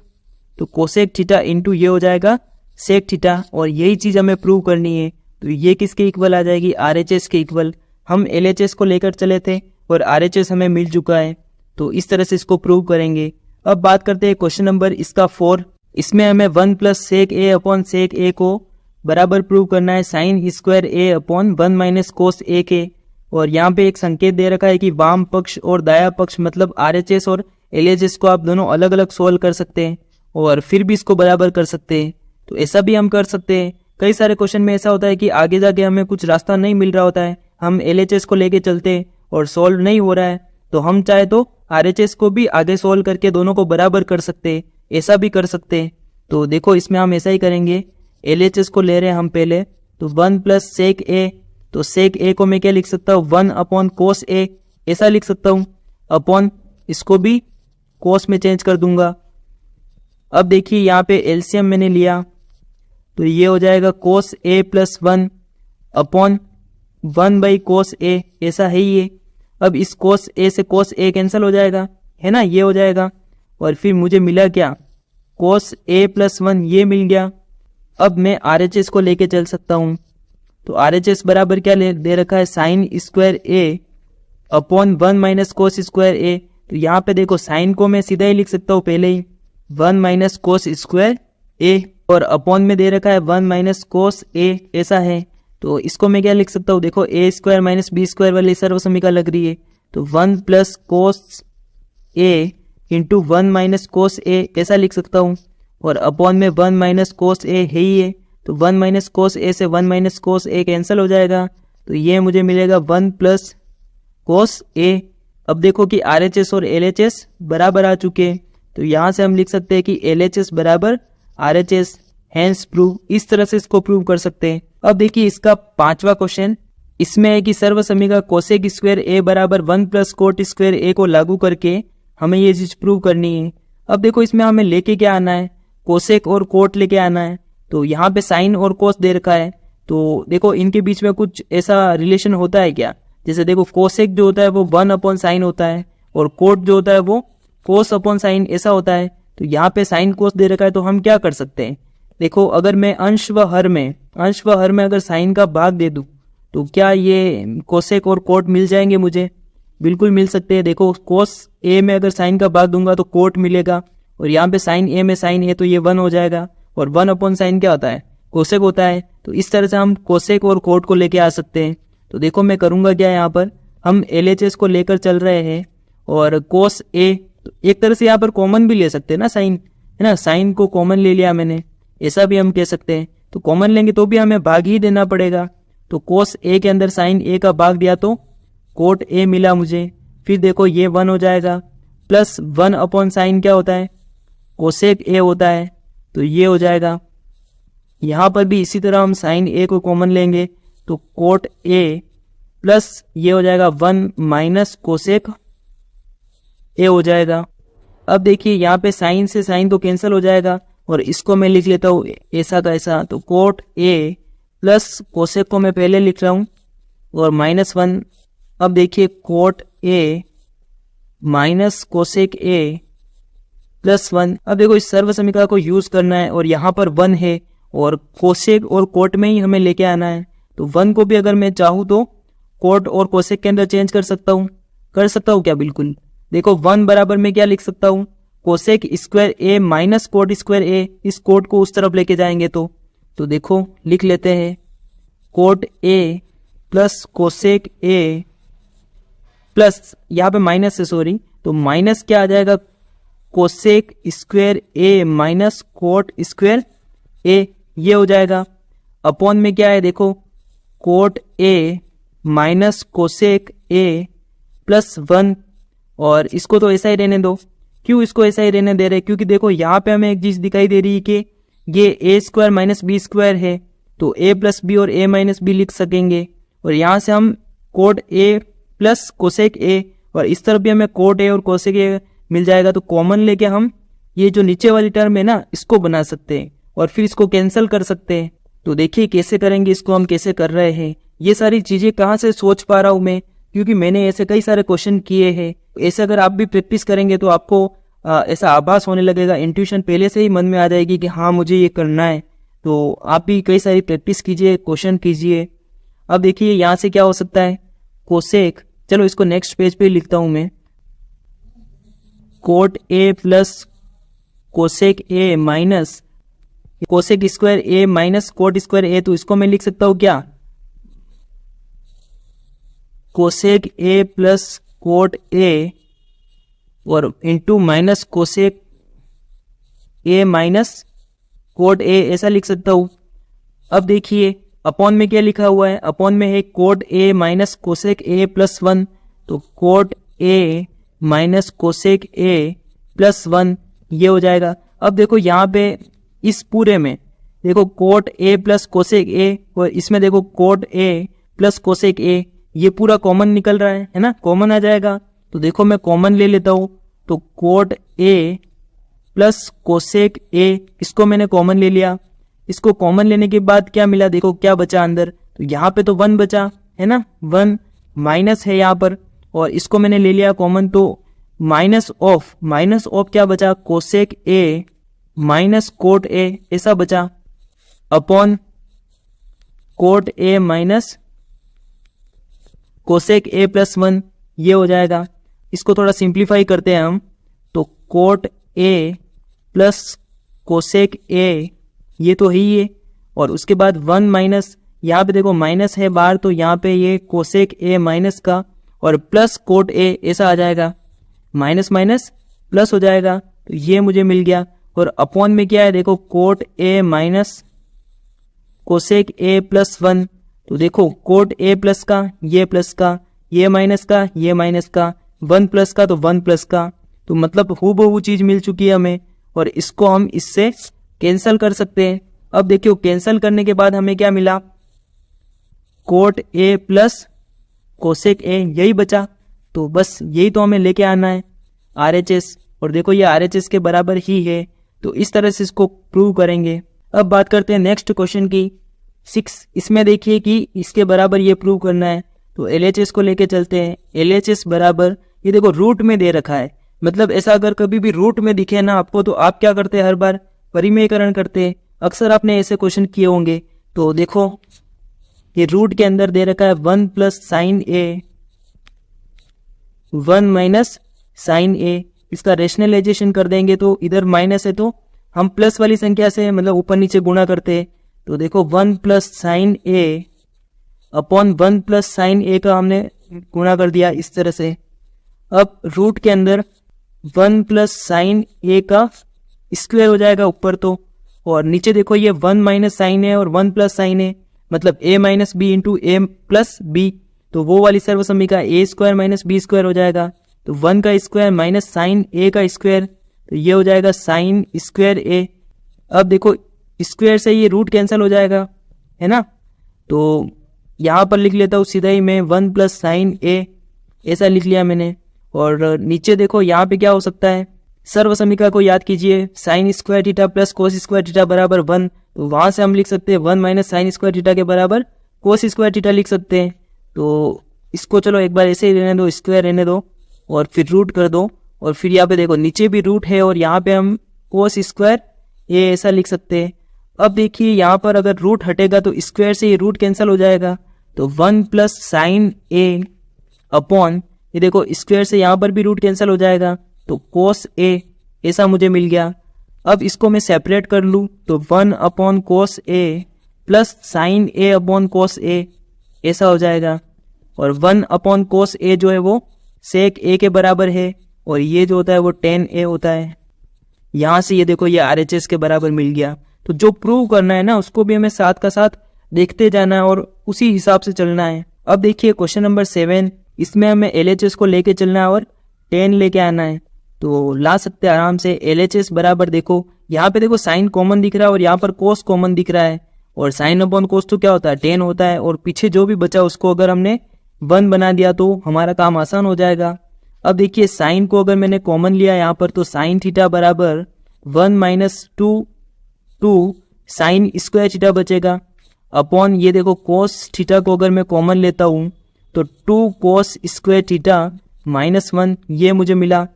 तो कोसेक थीटा इंटू ये हो जाएगा सेक थीटा, और यही चीज हमें प्रूव करनी है। तो ये किसके इक्वल आ जाएगी, RHS के इक्वल। हम LHS को लेकर चले थे और RHS हमें मिल चुका है, तो इस तरह से इसको प्रूव करेंगे। अब बात करते हैं क्वेश्चन नंबर इसका 4। इसमें हमें 1 प्लस सेक ए अपॉन सेक ए को बराबर प्रूव करना है साइन स्क्वायर ए अपॉन 1 माइनस कोस ए के। और यहाँ पे एक संकेत दे रखा है कि वाम पक्ष और दाया पक्ष मतलब RHS और LHS को आप दोनों अलग अलग सोल्व कर सकते हैं और फिर भी इसको बराबर कर सकते हैं। तो ऐसा भी हम कर सकते हैं। कई सारे क्वेश्चन में ऐसा होता है कि आगे जाके हमें कुछ रास्ता नहीं मिल रहा होता है, हम LHS को लेके चलते हैं और सोल्व नहीं हो रहा है, तो हम चाहे तो RHS को भी आगे सोल्व करके दोनों को बराबर कर सकते हैं, ऐसा भी कर सकते हैं। तो देखो इसमें हम ऐसा ही करेंगे। LHS को ले रहे हैं हम पहले, तो 1 प्लस सेक ए, तो सेक ए को मैं क्या लिख सकता हूँ 1 अपॉन कोस ए, ऐसा लिख सकता हूँ। अपॉन इसको भी कोस में चेंज कर दूंगा। अब देखिए यहाँ पे एलसीएम मैंने लिया, तो ये हो जाएगा कोस ए प्लस 1 अपॉन 1 बाई कोस ए, ऐसा है ये। अब इस कोस ए से कोस ए कैंसिल हो जाएगा, है ना, ये हो जाएगा। और फिर मुझे मिला क्या, कोस ए प्लस 1, ये मिल गया। अब मैं RHS को लेके चल सकता हूँ, तो RHS बराबर क्या दे रखा है sine square A upon 1 minus cos square a. तो यहाँ पे देखो साइन को मैं सीधा ही लिख सकता हूँ पहले ही 1 माइनस कोस स्क्वायर ए, और अपॉन में दे रखा है 1 माइनस कोस ए, ऐसा है। तो इसको मैं क्या लिख सकता हूँ, देखो ए स्क्वायर माइनस बी स्क्वायर वाली सर्वसमीका लग रही है, तो 1 प्लस कोस ए इंटू 1 माइनस कोस ए, ऐसा लिख सकता हूँ। और अपॉन में 1 माइनस कोस ए है ही है, तो 1 माइनस कोस ए से 1 माइनस कोस ए कैंसिल हो जाएगा, तो ये मुझे मिलेगा 1 प्लस कोस ए। अब देखो कि RHS और LHS बराबर आ चुके हैं, तो यहाँ से हम लिख सकते हैं कि LHS बराबर RHS, हैंस प्रूव। इस तरह से इसको प्रूव कर सकते हैं। अब देखिए इसका 5वां क्वेश्चन, इसमें है कि सर्वसमीका कोसेक स्क्वायर ए बराबर 1 प्लस कोट स्क्वायर ए को लागू करके हमें ये चीज प्रूव करनी है। अब देखो इसमें हमें लेके क्या आना है, कोसेक और कोट लेके आना है। तो यहाँ पे साइन और कोस दे रखा है, तो देखो इनके बीच में कुछ ऐसा रिलेशन होता है क्या, जैसे देखो कोसेक जो होता है वो 1 अपॉन साइन होता है और कोट जो होता है वो कोस अपॉन साइन, ऐसा होता है। तो यहाँ पे साइन कोस दे रखा है, तो हम क्या कर सकते हैं, देखो अगर मैं अंश व हर में अगर साइन का भाग दे दूं, तो क्या ये कोसेक और कोट मिल जाएंगे मुझे, बिल्कुल मिल सकते हैं। देखो कोस ए में अगर साइन का भाग दूंगा तो कोट मिलेगा, और यहाँ पे साइन ए में साइन ए, तो ये 1 हो जाएगा, और 1 अपॉन साइन क्या होता है, कोसेक होता है। तो इस तरह से हम कोसेक और कोट को लेके आ सकते हैं। तो देखो मैं करूंगा क्या, यहाँ पर हम LHS को लेकर चल रहे हैं और कोस ए, तो एक तरह से यहाँ पर कॉमन भी ले सकते हैं ना, साइन है ना, साइन को कॉमन ले लिया मैंने, ऐसा भी हम कह सकते हैं। तो कॉमन लेंगे तो भी हमें भाग ही देना पड़ेगा, तो कोस ए के अंदर साइन ए का भाग दिया तो कोट ए मिला मुझे। फिर देखो ये 1 हो जाएगा, प्लस 1 अपॉन साइन क्या होता है, कोसेक ए होता है, तो ये हो जाएगा। यहाँ पर भी इसी तरह हम साइन ए को कॉमन लेंगे, तो कोट ए प्लस ये हो जाएगा 1 माइनस कोसेक ए हो जाएगा। अब देखिए यहाँ पे साइन से साइन तो कैंसिल हो जाएगा, और इसको मैं लिख लेता हूँ ऐसा का ऐसा, तो कोट ए प्लस कोसेक को मैं पहले लिख रहा हूँ और -1। अब देखिए cot A minus cosec a plus 1। अब देखो इस सर्वसमीका को यूज करना है, और यहाँ पर 1 है और कोसेक और कोट में ही हमें लेके आना है। तो 1 को भी अगर मैं चाहूँ तो कोट और कोसेक के अंदर चेंज कर सकता हूँ क्या, बिल्कुल। देखो 1 बराबर में क्या लिख सकता हूँ, cosec square a minus cot square ए, इस कोट को उस तरफ लेके जाएंगे तो देखो लिख लेते हैं coat a plus cosec a plus, यहाँ पे माइनस है सॉरी, तो माइनस क्या आ जाएगा, cosec square a minus cot square ए, ये हो जाएगा। अपॉन में क्या है, देखो cot A minus cosec a plus 1, और इसको तो ऐसा ही रहने दो। क्यों इसको ऐसा ही रहने दे रहे, क्योंकि देखो यहाँ पे हमें एक चीज दिखाई दे रही है कि ये ए स्क्वायर माइनस बी स्क्वायर है, तो ए प्लस बी और ए माइनस बी लिख सकेंगे, और यहाँ से हम कोट ए प्लस कोसेक ए, और इस तरफ भी हमें कोट ए और कोसेक ए मिल जाएगा। तो कॉमन लेके हम ये जो नीचे वाली टर्म है ना, इसको बना सकते हैं और फिर इसको कैंसिल कर सकते हैं। तो देखिए कैसे करेंगे इसको, हम कैसे कर रहे हैं। ये सारी चीजें कहाँ से सोच पा रहा हूँ मैं, क्योंकि मैंने ऐसे कई सारे क्वेश्चन किए हैं। ऐसे अगर आप भी प्रैक्टिस करेंगे तो आपको ऐसा आभास होने लगेगा, इंट्यूशन पहले से ही मन में आ जाएगी कि हाँ मुझे ये करना है। तो आप भी कई सारी प्रैक्टिस कीजिए, क्वेश्चन कीजिए। अब देखिए यहाँ से क्या हो सकता है, कोसेक, चलो इसको नेक्स्ट पेज पे लिखता हूं मैं, cot a plus cosec a minus cosec square a minus cot square a, तो इसको मैं लिख सकता हूं क्या, cosec a plus cot a और into minus cosec a minus cot a, ऐसा लिख सकता हूँ। अब देखिए अपॉन में क्या लिखा हुआ है, अपॉन में है cot A minus cosec a plus 1, तो cot A minus cosec a plus 1 ये हो जाएगा। अब देखो यहाँ पे इस पूरे में देखो कोट ए प्लस कोसेक ए और इसमें देखो कोट ए प्लस कोसेक ए, ये पूरा कॉमन निकल रहा है ना, कॉमन आ जाएगा। तो देखो मैं कॉमन ले लेता हूँ, तो कोट ए प्लस कोसेक ए, इसको मैंने कॉमन ले लिया। इसको कॉमन लेने के बाद क्या मिला, देखो क्या बचा अंदर, तो यहाँ पे तो 1 बचा है ना, 1 माइनस है यहाँ पर, और इसको मैंने ले लिया कॉमन, तो माइनस ऑफ क्या बचा, cosec a minus cot a, ऐसा बचा, upon cot A minus cosec a plus 1 ये हो जाएगा। इसको थोड़ा सिंप्लीफाई करते हैं हम, तो कोट ए प्लस कोसेक ए ये तो ही है, और उसके बाद 1 माइनस, यहाँ पे देखो माइनस है बाहर, तो यहाँ पे ये कोसेक ए माइनस का और प्लस कोट ए, ऐसा आ जाएगा, माइनस माइनस प्लस हो जाएगा, तो ये मुझे मिल गया। और अपॉन में क्या है, देखो cot A minus cosec a plus 1, तो देखो कोट ए प्लस का, ये माइनस का, ये माइनस का, 1 प्लस का तो 1 प्लस का, तो मतलब हूबहू चीज मिल चुकी है हमें, और इसको हम इससे कैंसल कर सकते हैं। अब देखियो कैंसल करने के बाद हमें क्या मिला, कोट ए प्लस कोसेक ए यही बचा, तो बस यही तो हमें लेके आना है RHS, और देखो ये RHS के बराबर ही है, तो इस तरह से इसको प्रूव करेंगे। अब बात करते हैं नेक्स्ट क्वेश्चन की 6, इसमें देखिए कि इसके बराबर ये प्रूव करना है, तो LHS को लेके चलते हैं। LHS बराबर, ये देखो रूट में दे रखा है, मतलब ऐसा अगर कभी भी रूट में दिखे ना आपको, तो आप क्या करते हैं, हर बार परिमेयकरण करते हैं। अक्सर आपने ऐसे क्वेश्चन किए होंगे। तो देखो ये रूट के अंदर दे रखा है 1 प्लस साइन ए 1 माइनस साइन ए, इसका रेशनलाइजेशन कर देंगे, तो इधर माइनस है तो हम प्लस वाली संख्या से मतलब ऊपर नीचे गुणा करते हैं, तो देखो 1 plus sign a upon 1 plus sign ए का हमने गुणा कर दिया इस तरह से। अब रूट के अंदर 1 प्लस साइन ए का स्क्वायर हो जाएगा ऊपर, तो और नीचे देखो ये 1 माइनस साइन ए और 1 प्लस साइन ए, मतलब a minus b into a plus b, तो वो वाली सर्वसमीका a square minus b square हो जाएगा, तो 1 का स्क्वायर माइनस साइन ए का स्क्वायर, तो ये हो जाएगा साइन स्क्वायर ए। अब देखो स्क्वायर से ये रूट कैंसिल हो जाएगा है ना, तो यहाँ पर लिख लेता हूँ सीधा ही मैं 1 प्लस साइन ए, ऐसा लिख लिया मैंने। और नीचे देखो यहाँ पे क्या हो सकता है, सर्वसमीका को याद कीजिए, sign square theta plus cos square theta बराबर 1, तो वहां से हम लिख सकते हैं 1 माइनस साइन स्क्वायर थीटा के बराबर कोस स्क्वायर थीटा लिख सकते हैं। तो इसको चलो एक बार ऐसे ही रहने दो, स्क्वायर रहने दो, और फिर रूट कर दो, और फिर यहाँ पे देखो नीचे भी रूट है और यहाँ पे हम कोस स्क्वायर ये ऐसा लिख सकते हैं। अब देखिए यहाँ पर अगर रूट हटेगा तो स्क्वायर से ये रूट कैंसिल हो जाएगा, तो 1 प्लस साइन ए अपॉन, ये देखो स्क्वायर से यहाँ पर भी रूट कैंसिल हो जाएगा, तो कोस ए, ऐसा मुझे मिल गया। अब इसको मैं सेपरेट कर लूँ, तो 1 upon cos A plus sign a upon cos ए, ऐसा हो जाएगा, और 1 अपॉन कोस ए जो है वो सेक ए के बराबर है, और ये जो होता है वो tan ए होता है। यहाँ से ये देखो ये RHS के बराबर मिल गया। तो जो प्रूव करना है ना उसको भी हमें साथ का साथ देखते जाना है और उसी हिसाब से चलना है। अब देखिए क्वेश्चन नंबर 7, इसमें हमें LHS को लेके चलना है और tan लेके आना है, तो ला सकते हैं आराम से। LHS बराबर देखो यहाँ पे देखो साइन कॉमन दिख रहा है और यहाँ पर कोस कॉमन दिख रहा है, और साइन अपॉन कोस तो क्या होता है, tan होता है, और पीछे जो भी बचा उसको अगर हमने 1 बना दिया तो हमारा काम आसान हो जाएगा। अब देखिए साइन को अगर मैंने कॉमन लिया यहाँ पर, तो साइन थीटा बराबर 1 माइनस 2 साइन स्क्वायर थीटा बचेगा, अपॉन ये देखो कोस थीटा को अगर मैं कॉमन लेता हूँ तो 2 कोस स्क्वायर थीटा माइनस 1, ये मुझे मिला।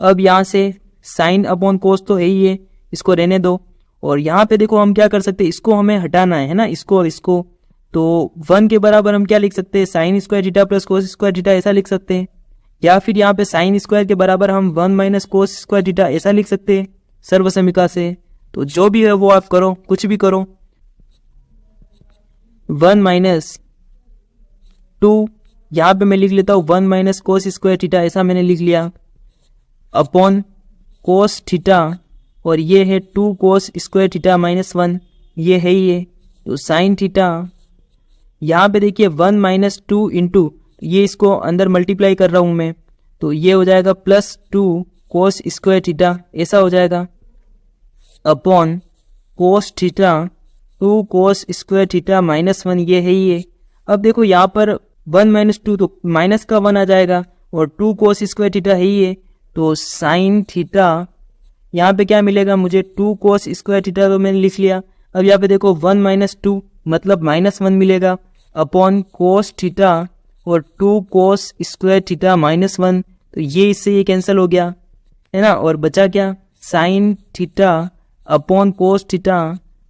अब यहाँ से साइन अपॉन कोस तो है ही है, इसको रहने दो, और यहाँ पे देखो हम क्या कर सकते हैं, इसको हमें हटाना है ना, इसको और इसको, तो 1 के बराबर हम क्या लिख सकते हैं, sign square theta plus cos square theta ऐसा लिख सकते हैं, या फिर यहाँ पे साइन स्क्वायर के बराबर हम 1 माइनस कोस स्क्वायर थीटा ऐसा लिख सकते हैं सर्वसमीका से। तो जो भी है वो आप करो, कुछ भी करो। 1 माइनस 2 यहाँ पे मैं लिख लेता हूँ 1 माइनस कोस स्क्वायर थीटा, ऐसा मैंने लिख लिया, अपॉन कोस थीटा, और ये है 2 कोस स्क्वायर थीटा माइनस 1, ये है ये, तो साइन थीटा। यहाँ पे देखिए 1 माइनस 2 इंटू, ये इसको अंदर मल्टीप्लाई कर रहा हूँ मैं, तो ये हो जाएगा प्लस 2 कोस स्क्वायर थीटा, ऐसा हो जाएगा, अपॉन कोस थीटा 2 कोस स्क्वायर थीटा माइनस 1, ये है ये। अब देखो यहाँ पर 1 माइनस 2 तो माइनस का 1 आ जाएगा, और 2 कोस स्क्वायर थीटा है ये, तो साइन थीटा, यहाँ पे क्या मिलेगा मुझे, 2 कोस स्क्वायर थीटा तो मैंने लिख लिया। अब यहाँ पे देखो 1 माइनस 2 मतलब माइनस 1 मिलेगा, अपॉन कोस थीटा और 2 कोस स्क्वायर थीटा माइनस 1, तो ये इससे ये कैंसिल हो गया है ना, और बचा क्या, साइन थीटा अपॉन कोस थीटा,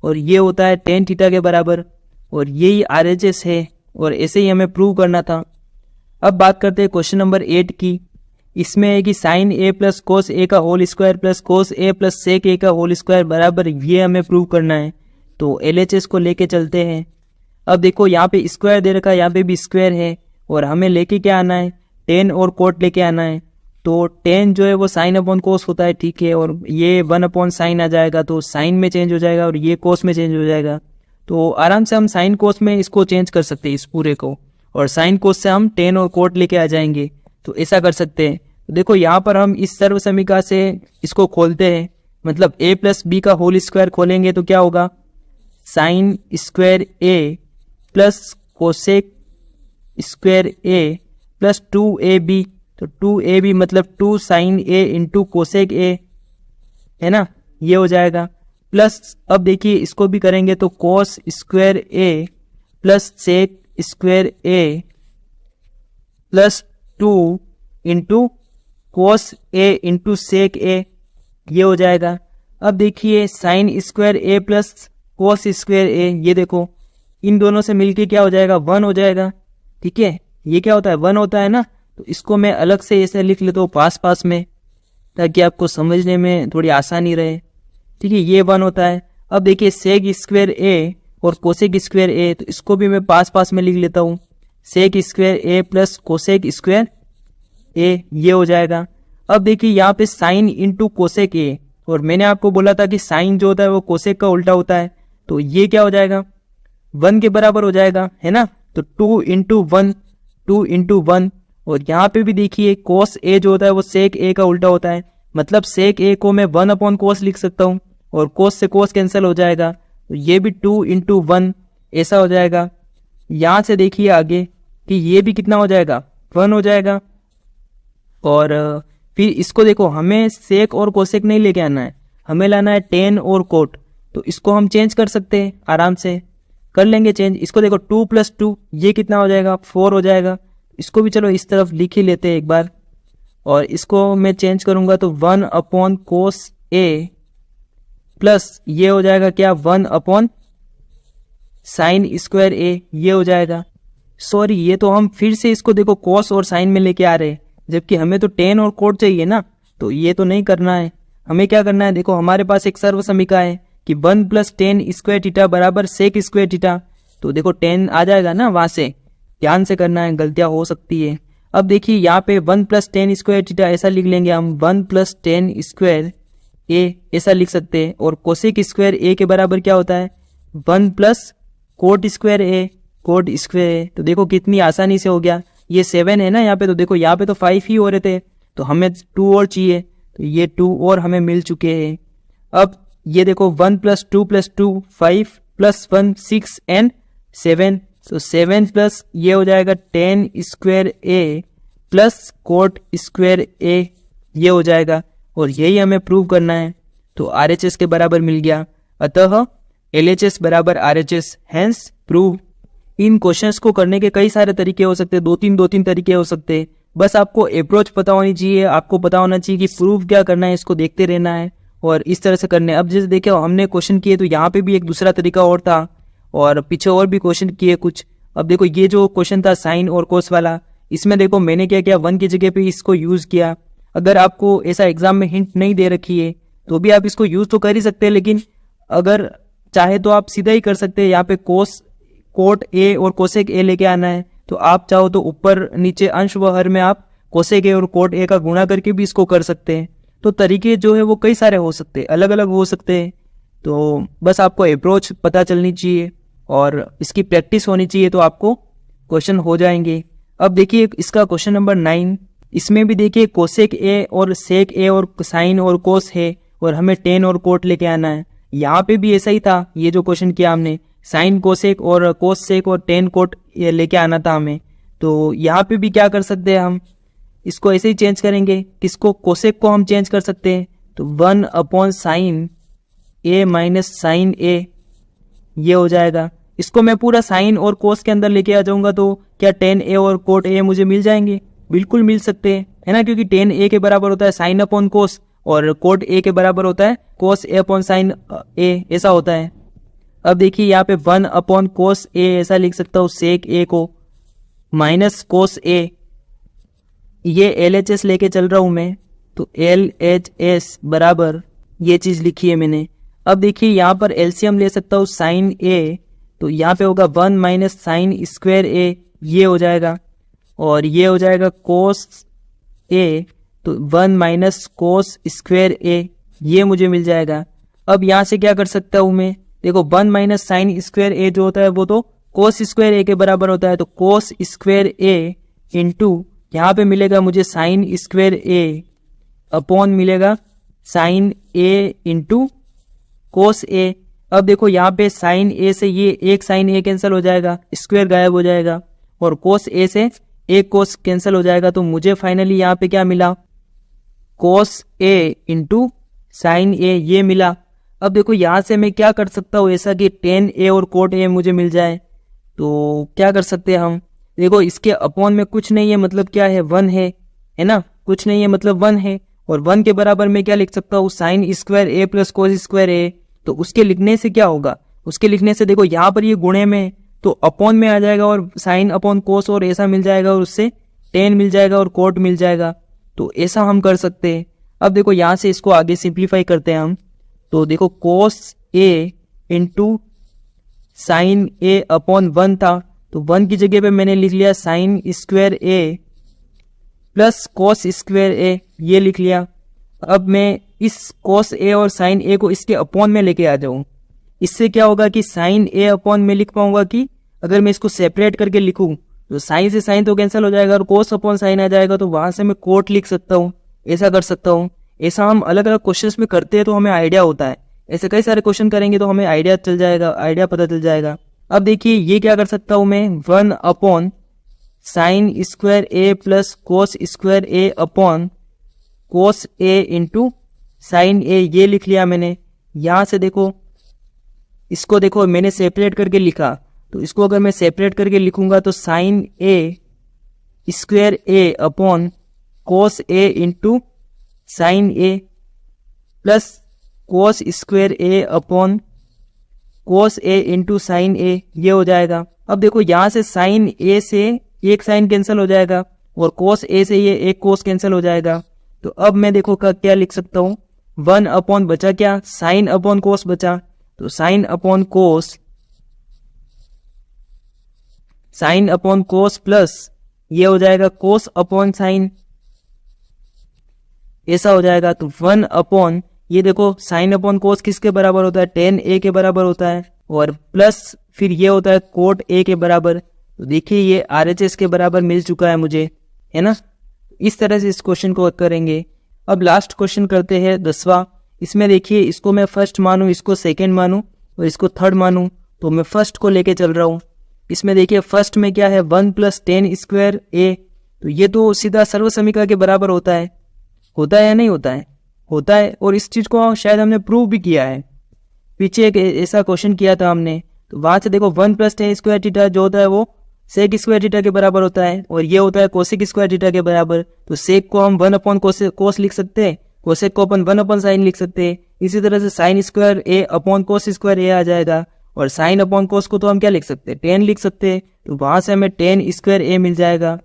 और ये होता है टेन थीटा के बराबर, और यही RHS है, और ऐसे ही हमें प्रूव करना था। अब बात करते हैं क्वेश्चन नंबर 8 की। इसमें है कि साइन ए प्लस कोस ए का होल स्क्वायर प्लस कोस ए प्लस सेक ए का होल स्क्वायर बराबर, ये हमें प्रूव करना है। तो LHS को लेके चलते हैं। अब देखो यहाँ पे स्क्वायर दे रखा है, यहाँ पे भी स्क्वायर है, और हमें लेके क्या आना है, टेन और कोट लेके आना है। तो टेन जो है वो साइन अपॉन कोस होता है, ठीक है, और ये 1 अपॉन साइन आ जाएगा, तो साइन में चेंज हो जाएगा और ये कोस में चेंज हो जाएगा। तो आराम से हम साइन कोस में इसको चेंज कर सकते हैं, इस पूरे को, और साइन कोस से हम टेन और कोट लेके आ जाएंगे, तो ऐसा कर सकते हैं। तो देखो यहाँ पर हम इस सर्व समीकरण से इसको खोलते हैं, मतलब a प्लस बी का होल स्क्वायर खोलेंगे तो क्या होगा, sine square a plus cosec square a plus 2ab, तो 2ab मतलब 2 sine a into cosec a, है ना, ये हो जाएगा। प्लस अब देखिए इसको भी करेंगे तो cos square a plus sec square a plus 2 into cos a into sec a, ये हो जाएगा। अब देखिए sine square a plus cos square a, ये देखो इन दोनों से मिलके क्या हो जाएगा, 1 हो जाएगा, ठीक है, ये क्या होता है, 1 होता है ना, तो इसको मैं अलग से ऐसे लिख लेता हूँ पास पास में, ताकि आपको समझने में थोड़ी आसानी रहे, ठीक है, ये 1 होता है। अब देखिए सेक स्क्वायर a और कोसेक स्क्वायर a, तो इसको भी मैं पास पास में लिख लेता हूँ, sec square a plus cosec square a, ये हो जाएगा। अब देखिए यहाँ पे साइन इंटू कोसेक a, और मैंने आपको बोला था कि साइन जो होता है वो कोसेक का उल्टा होता है, तो ये क्या हो जाएगा, 1 के बराबर हो जाएगा, है ना, तो 2 इंटू 1, 2 इंटू 1, और यहाँ पे भी देखिए कोस a जो होता है वो सेक a का उल्टा होता है, मतलब सेक a को मैं 1 अपॉन कोस लिख सकता हूँ, और कोस से कोस कैंसिल हो जाएगा, तो ये भी 2 इंटू 1 ऐसा हो जाएगा। यहाँ से देखिए आगे कि ये भी कितना हो जाएगा, 1 हो जाएगा। और फिर इसको देखो, हमें सेक और कोसेक नहीं लेके आना है, हमें लाना है टेन और कोट, तो इसको हम चेंज कर सकते हैं, आराम से कर लेंगे चेंज। इसको देखो 2 प्लस 2, ये कितना हो जाएगा, 4 हो जाएगा। इसको भी चलो इस तरफ लिख ही लेते हैं एक बार, और इसको मैं चेंज करूंगा तो 1 अपॉन कोस a प्लस ये हो जाएगा क्या, 1 अपॉन साइन स्क्वायर a, ये हो जाएगा। सॉरी, ये तो हम फिर से इसको देखो कोस और साइन में लेके आ रहे हैं, जबकि हमें तो टेन और कोट चाहिए ना, तो ये तो नहीं करना है। हमें क्या करना है, देखो हमारे पास एक सर्व समीकरण है कि 1 प्लस टेन स्क्वायर थीटा बराबर सेक स्क्वायर थीटा, तो देखो 10 आ जाएगा ना, वहां से ध्यान से करना है, गलतियां हो सकती है। अब देखिए यहाँ पे 1 प्लस टेन स्क्वायर थीटा ऐसा लिख लेंगे हम, 1 प्लस टेन स्क्वायर a ऐसा लिख सकते हैं, और कोसेक स्क्वायर a के बराबर क्या होता है, 1 plus coat square a, coat square a, तो देखो कितनी आसानी से हो गया। ये 7 है ना यहाँ पे, तो देखो यहाँ पे तो 5 ही हो रहे थे, तो हमें 2 और चाहिए, तो ये 2 और हमें मिल चुके हैं। अब ये देखो 1 प्लस 2 प्लस 2 5 प्लस 1 6 एंड 7, तो 7 प्लस ये हो जाएगा 10 square a plus coat square a, ये हो जाएगा, और यही हमें प्रूव करना है। तो RHS के बराबर मिल गया, अतः LHS बराबर RHS, हैंस प्रूव। इन क्वेश्चंस को करने के कई सारे तरीके हो सकते हैं, दो तीन तरीके हो सकते हैं, बस आपको अप्रोच पता होनी चाहिए, आपको पता होना चाहिए कि प्रूव क्या करना है, इसको देखते रहना है और इस तरह से करने। अब जैसे देखो हमने क्वेश्चन किए, तो यहाँ पे भी एक दूसरा तरीका और था, और पीछे और भी क्वेश्चन किए कुछ। अब देखो ये जो क्वेश्चन था साइन और कोस वाला, इसमें देखो मैंने क्या किया, 1 की जगह पे इसको यूज किया। अगर आपको ऐसा एग्जाम में हिंट नहीं दे रखी है तो भी आप इसको यूज तो कर ही सकते हैं, लेकिन अगर चाहे तो आप सीधा ही कर सकते हैं। यहाँ पे कोस कोट a और कोसेक a लेके आना है, तो आप चाहो तो ऊपर नीचे अंश व हर में आप कोसेक ए और कोट ए का गुणा करके भी इसको कर सकते हैं। तो तरीके जो है वो कई सारे हो सकते हैं, अलग अलग हो सकते हैं। तो बस आपको अप्रोच पता चलनी चाहिए और इसकी प्रैक्टिस होनी चाहिए, तो आपको क्वेश्चन हो जाएंगे। अब देखिए इसका क्वेश्चन नंबर 9, इसमें भी देखिए कोसेक ए और सेक ए और साइन और कोस है और हमें टेन और कोट लेके आना है। यहाँ पे भी ऐसा ही था, ये जो क्वेश्चन किया हमने साइन कोसेक और कोस सेक और टेन कोट लेके आना था हमें। तो यहाँ पे भी क्या कर सकते हैं हम, इसको ऐसे ही चेंज करेंगे। किसको, कोसेक को हम चेंज कर सकते हैं, तो 1/sin ए माइनस साइन ए ये हो जाएगा। इसको मैं पूरा साइन और कोस के अंदर लेके आ जाऊंगा तो क्या टेन ए और कोट ए मुझे मिल जाएंगे? बिल्कुल मिल सकते हैं, है ना, क्योंकि टेन ए के बराबर होता है साइन अपॉन कोस और कोट ए के बराबर होता है कोस ए अपॉन साइन ए, ऐसा होता है। अब देखिए यहाँ पे 1/cos ए ऐसा लिख सकता हूँ सेक ए को, माइनस कोस ए, ये LHS लेके चल रहा हूं मैं, तो LHS बराबर ये चीज लिखी है मैंने। अब देखिए यहाँ पर एलसीएम ले सकता हूँ साइन ए, तो यहाँ पे होगा 1 माइनस साइन स्क्वायर ए, ये हो जाएगा, और ये हो जाएगा कोस ए, तो 1 माइनस कोस स्क्वायर ए, ये मुझे मिल जाएगा। अब यहाँ से क्या कर सकता हूँ मैं, देखो 1 माइनस साइन स्क्वायर ए जो होता है वो तो कोस स्क्वायर ए के बराबर होता है, तो कोस स्क्वायर ए इंटू यहाँ पे मिलेगा मुझे साइन स्क्वायर ए अपॉन मिलेगा साइन ए इंटू कोस ए। अब देखो यहाँ पे साइन ए से ये एक साइन ए कैंसिल हो जाएगा, स्क्वायर गायब हो जाएगा, और कोस ए से एक कोस कैंसिल हो जाएगा, तो मुझे फाइनली यहाँ पे क्या मिला, कोस ए इंटू साइन ए, ये मिला। अब देखो यहाँ से मैं क्या कर सकता हूँ ऐसा कि टेन ए और कोट ए मुझे मिल जाए, तो क्या कर सकते हैं हम, देखो इसके अपॉन में कुछ नहीं है, मतलब क्या है 1 है ना, कुछ नहीं है मतलब 1 है, और 1 के बराबर में क्या लिख सकता हूँ sine square A plus cos square a. तो उसके लिखने से क्या होगा, उसके लिखने से देखो यहाँ पर ये गुणे में तो अपॉन में आ जाएगा और साइन अपॉन कोस और ऐसा मिल जाएगा, और उससे टेन मिल जाएगा और कोट मिल जाएगा, तो ऐसा हम कर सकते हैं। अब देखो यहाँ से इसको आगे सिंप्लीफाई करते हैं हम, तो देखो कोस ए इंटू साइन ए अपॉन 1 था, तो 1 की जगह पे मैंने लिख लिया साइन स्क्वायर ए प्लस कोस स्क्वायर ए, ये लिख लिया। अब मैं इस कोस ए और साइन ए को इसके अपॉन में लेके आ जाऊं, इससे क्या होगा कि साइन ए अपॉन में लिख पाऊंगा कि अगर मैं इसको सेपरेट करके लिखूं तो साइन से साइन तो कैंसिल हो जाएगा और कोस अपॉन साइन आ जाएगा, तो वहां से मैं कोट लिख सकता हूँ, ऐसा कर सकता हूँ। ऐसा हम अलग अलग क्वेश्चंस में करते हैं तो हमें आइडिया होता है, ऐसे कई सारे क्वेश्चन करेंगे तो हमें आइडिया चल जाएगा, आइडिया पता चल जाएगा। अब देखिए ये क्या कर सकता हूं मैं, 1 साइन स्क्वायर ए प्लस कोस स्क्वायर ए अपॉन कोस ए इंटू साइन ए, ये लिख लिया मैंने। यहां से देखो इसको देखो मैंने सेपरेट करके लिखा, तो इसको अगर मैं सेपरेट करके लिखूंगा तो साइन ए स्क्वायर ए अपॉन कोस ए इंटू साइन ए प्लस कोस स्क्वायर ए अपॉन कोस ए इंटू साइन ए, ये हो जाएगा। अब देखो यहाँ से साइन ए से एक साइन कैंसिल हो जाएगा और कोस ए से ये एक कोस कैंसिल हो जाएगा, तो अब मैं देखो क्या लिख सकता हूँ, 1 अपॉन बचा क्या, साइन अपॉन कोस बचा, तो साइन अपॉन कोस, साइन अपॉन कोस प्लस ये हो जाएगा कोस अपॉन साइन, ऐसा हो जाएगा। तो 1 अपॉन ये देखो साइन अपॉन कोस किसके बराबर होता है, टेन ए के बराबर होता है, और प्लस फिर ये होता है कोट ए के बराबर, तो देखिए ये RHS के बराबर मिल चुका है मुझे, है ना। इस तरह से इस क्वेश्चन को करेंगे। अब लास्ट क्वेश्चन करते हैं 10वां। इसमें देखिए इसको मैं फर्स्ट मानूं, इसको सेकंड मानूं और इसको थर्ड मानूं, तो मैं फर्स्ट को लेके चल रहा हूं। इसमें देखिए फर्स्ट में क्या है, 1 + 10 स्क्वायर ए, तो ये तो सीधा सर्वसमीकरण के बराबर होता है या नहीं होता है, होता है। और इस चीज को शायद हमने प्रूव भी किया है, पीछे एक ऐसा क्वेश्चन किया था हमने, तो वहां से देखो 1 + 10 स्क्वायर थीटा जो होता है वो सेक स्क्वायर थीटा के बराबर होता है, और ये होता है कोसेक स्क्वायर थीटा के बराबर। तो सेक को हम 1 अपॉन कोस लिख सकते हैं, कोसेक को अपन 1 अपॉन साइन लिख सकते हैं। इसी तरह से साइन स्क्वायर ए अपॉन कोस स्क्वायर ए आ जाएगा, और साइन अपॉन कोस को तो हम क्या लिख सकते हैं, 10 लिख सकते हैं, तो वहां से हमें 10 स्क्वायर ए मिल जाएगा।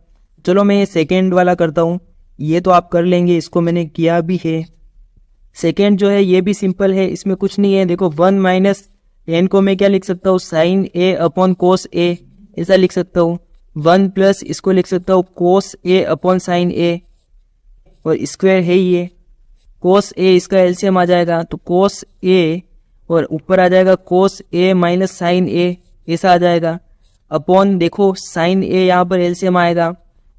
चलो मैं ये सेकेंड वाला करता हूँ, ये तो आप कर लेंगे, इसको मैंने किया भी है। सेकेंड जो है ये भी सिंपल है, इसमें कुछ नहीं है। देखो 1 - 10 को मैं क्या लिख सकता हूँ, साइन ए अपॉन कोस ए, ऐसा लिख सकता हूँ। 1 प्लस इसको लिख सकता हूँ कोस ए अपॉन साइन ए, और स्क्वायर है ये कोस ए, इसका एलसीएम आ जाएगा तो कोस ए, और ऊपर आ जाएगा कोस ए माइनस साइन ए, ऐसा आ जाएगा। अपॉन देखो साइन ए यहाँ पर एलसीएम आएगा,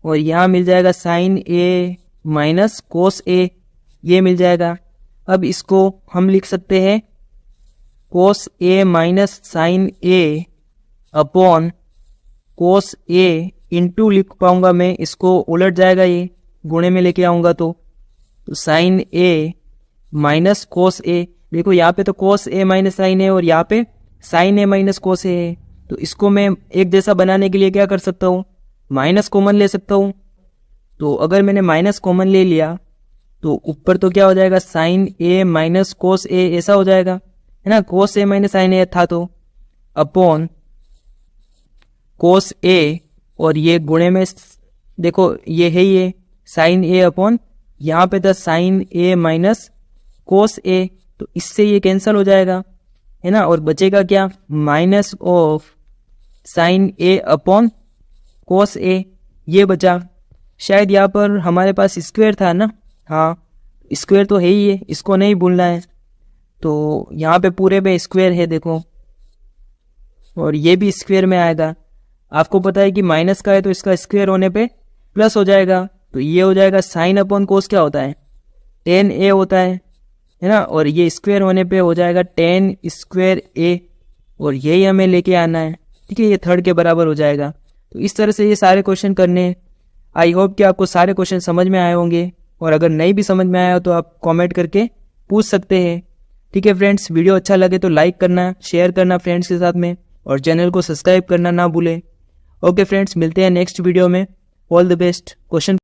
और यहाँ मिल जाएगा sign A minus cos a, ये मिल जाएगा। अब इसको हम लिख सकते हैं कोस ए minus sine a upon cos A into लिख पाऊंगा मैं, इसको उलट जाएगा, ये गुणे में लेके आऊंगा तो साइन ए माइनस कोस ए। देखो यहाँ पे तो कोस ए माइनस साइन ए और यहाँ पे साइन ए माइनस कोस ए है, तो इसको मैं एक जैसा बनाने के लिए क्या कर सकता हूँ, माइनस कॉमन ले सकता हूँ। तो अगर मैंने माइनस कॉमन ले लिया तो ऊपर तो क्या हो जाएगा साइन ए माइनस कोस ए, ऐसा हो जाएगा, है ना, कोस ए माइनस साइन ए था तो अपॉन कोस ए, और ये गुणे में देखो ये है ये साइन ए अपॉन यहाँ पे था साइन ए माइनस कोस ए, तो इससे ये कैंसिल हो जाएगा, है ना, और बचेगा क्या minus of sine a upon cos a, ये बचा। शायद यहाँ पर हमारे पास स्क्वायर था ना, हाँ स्क्वायर तो है ही है, इसको नहीं भूलना है। तो यहाँ पे पूरे पे स्क्वायर है देखो, और ये भी स्क्वायर में आएगा। आपको पता है कि माइनस का है तो इसका स्क्वायर होने पे प्लस हो जाएगा, तो ये हो जाएगा साइन अपॉन कोस क्या होता है टेन ए होता है ना, और ये स्क्वायर होने पे हो जाएगा टेन स्क्वायर ए, और यही हमें लेके आना है, ठीक है, ये थर्ड के बराबर हो जाएगा। तो इस तरह से ये सारे क्वेश्चन करने हैं। आई होप कि आपको सारे क्वेश्चन समझ में आए होंगे, और अगर नहीं भी समझ में आया हो तो आप कमेंट करके पूछ सकते हैं। ठीक है फ्रेंड्स, वीडियो अच्छा लगे तो लाइक करना, शेयर करना फ्रेंड्स के साथ में, और चैनल को सब्सक्राइब करना ना भूलें। ओके फ्रेंड्स, मिलते हैं नेक्स्ट वीडियो में। All the best. क्वेश्चन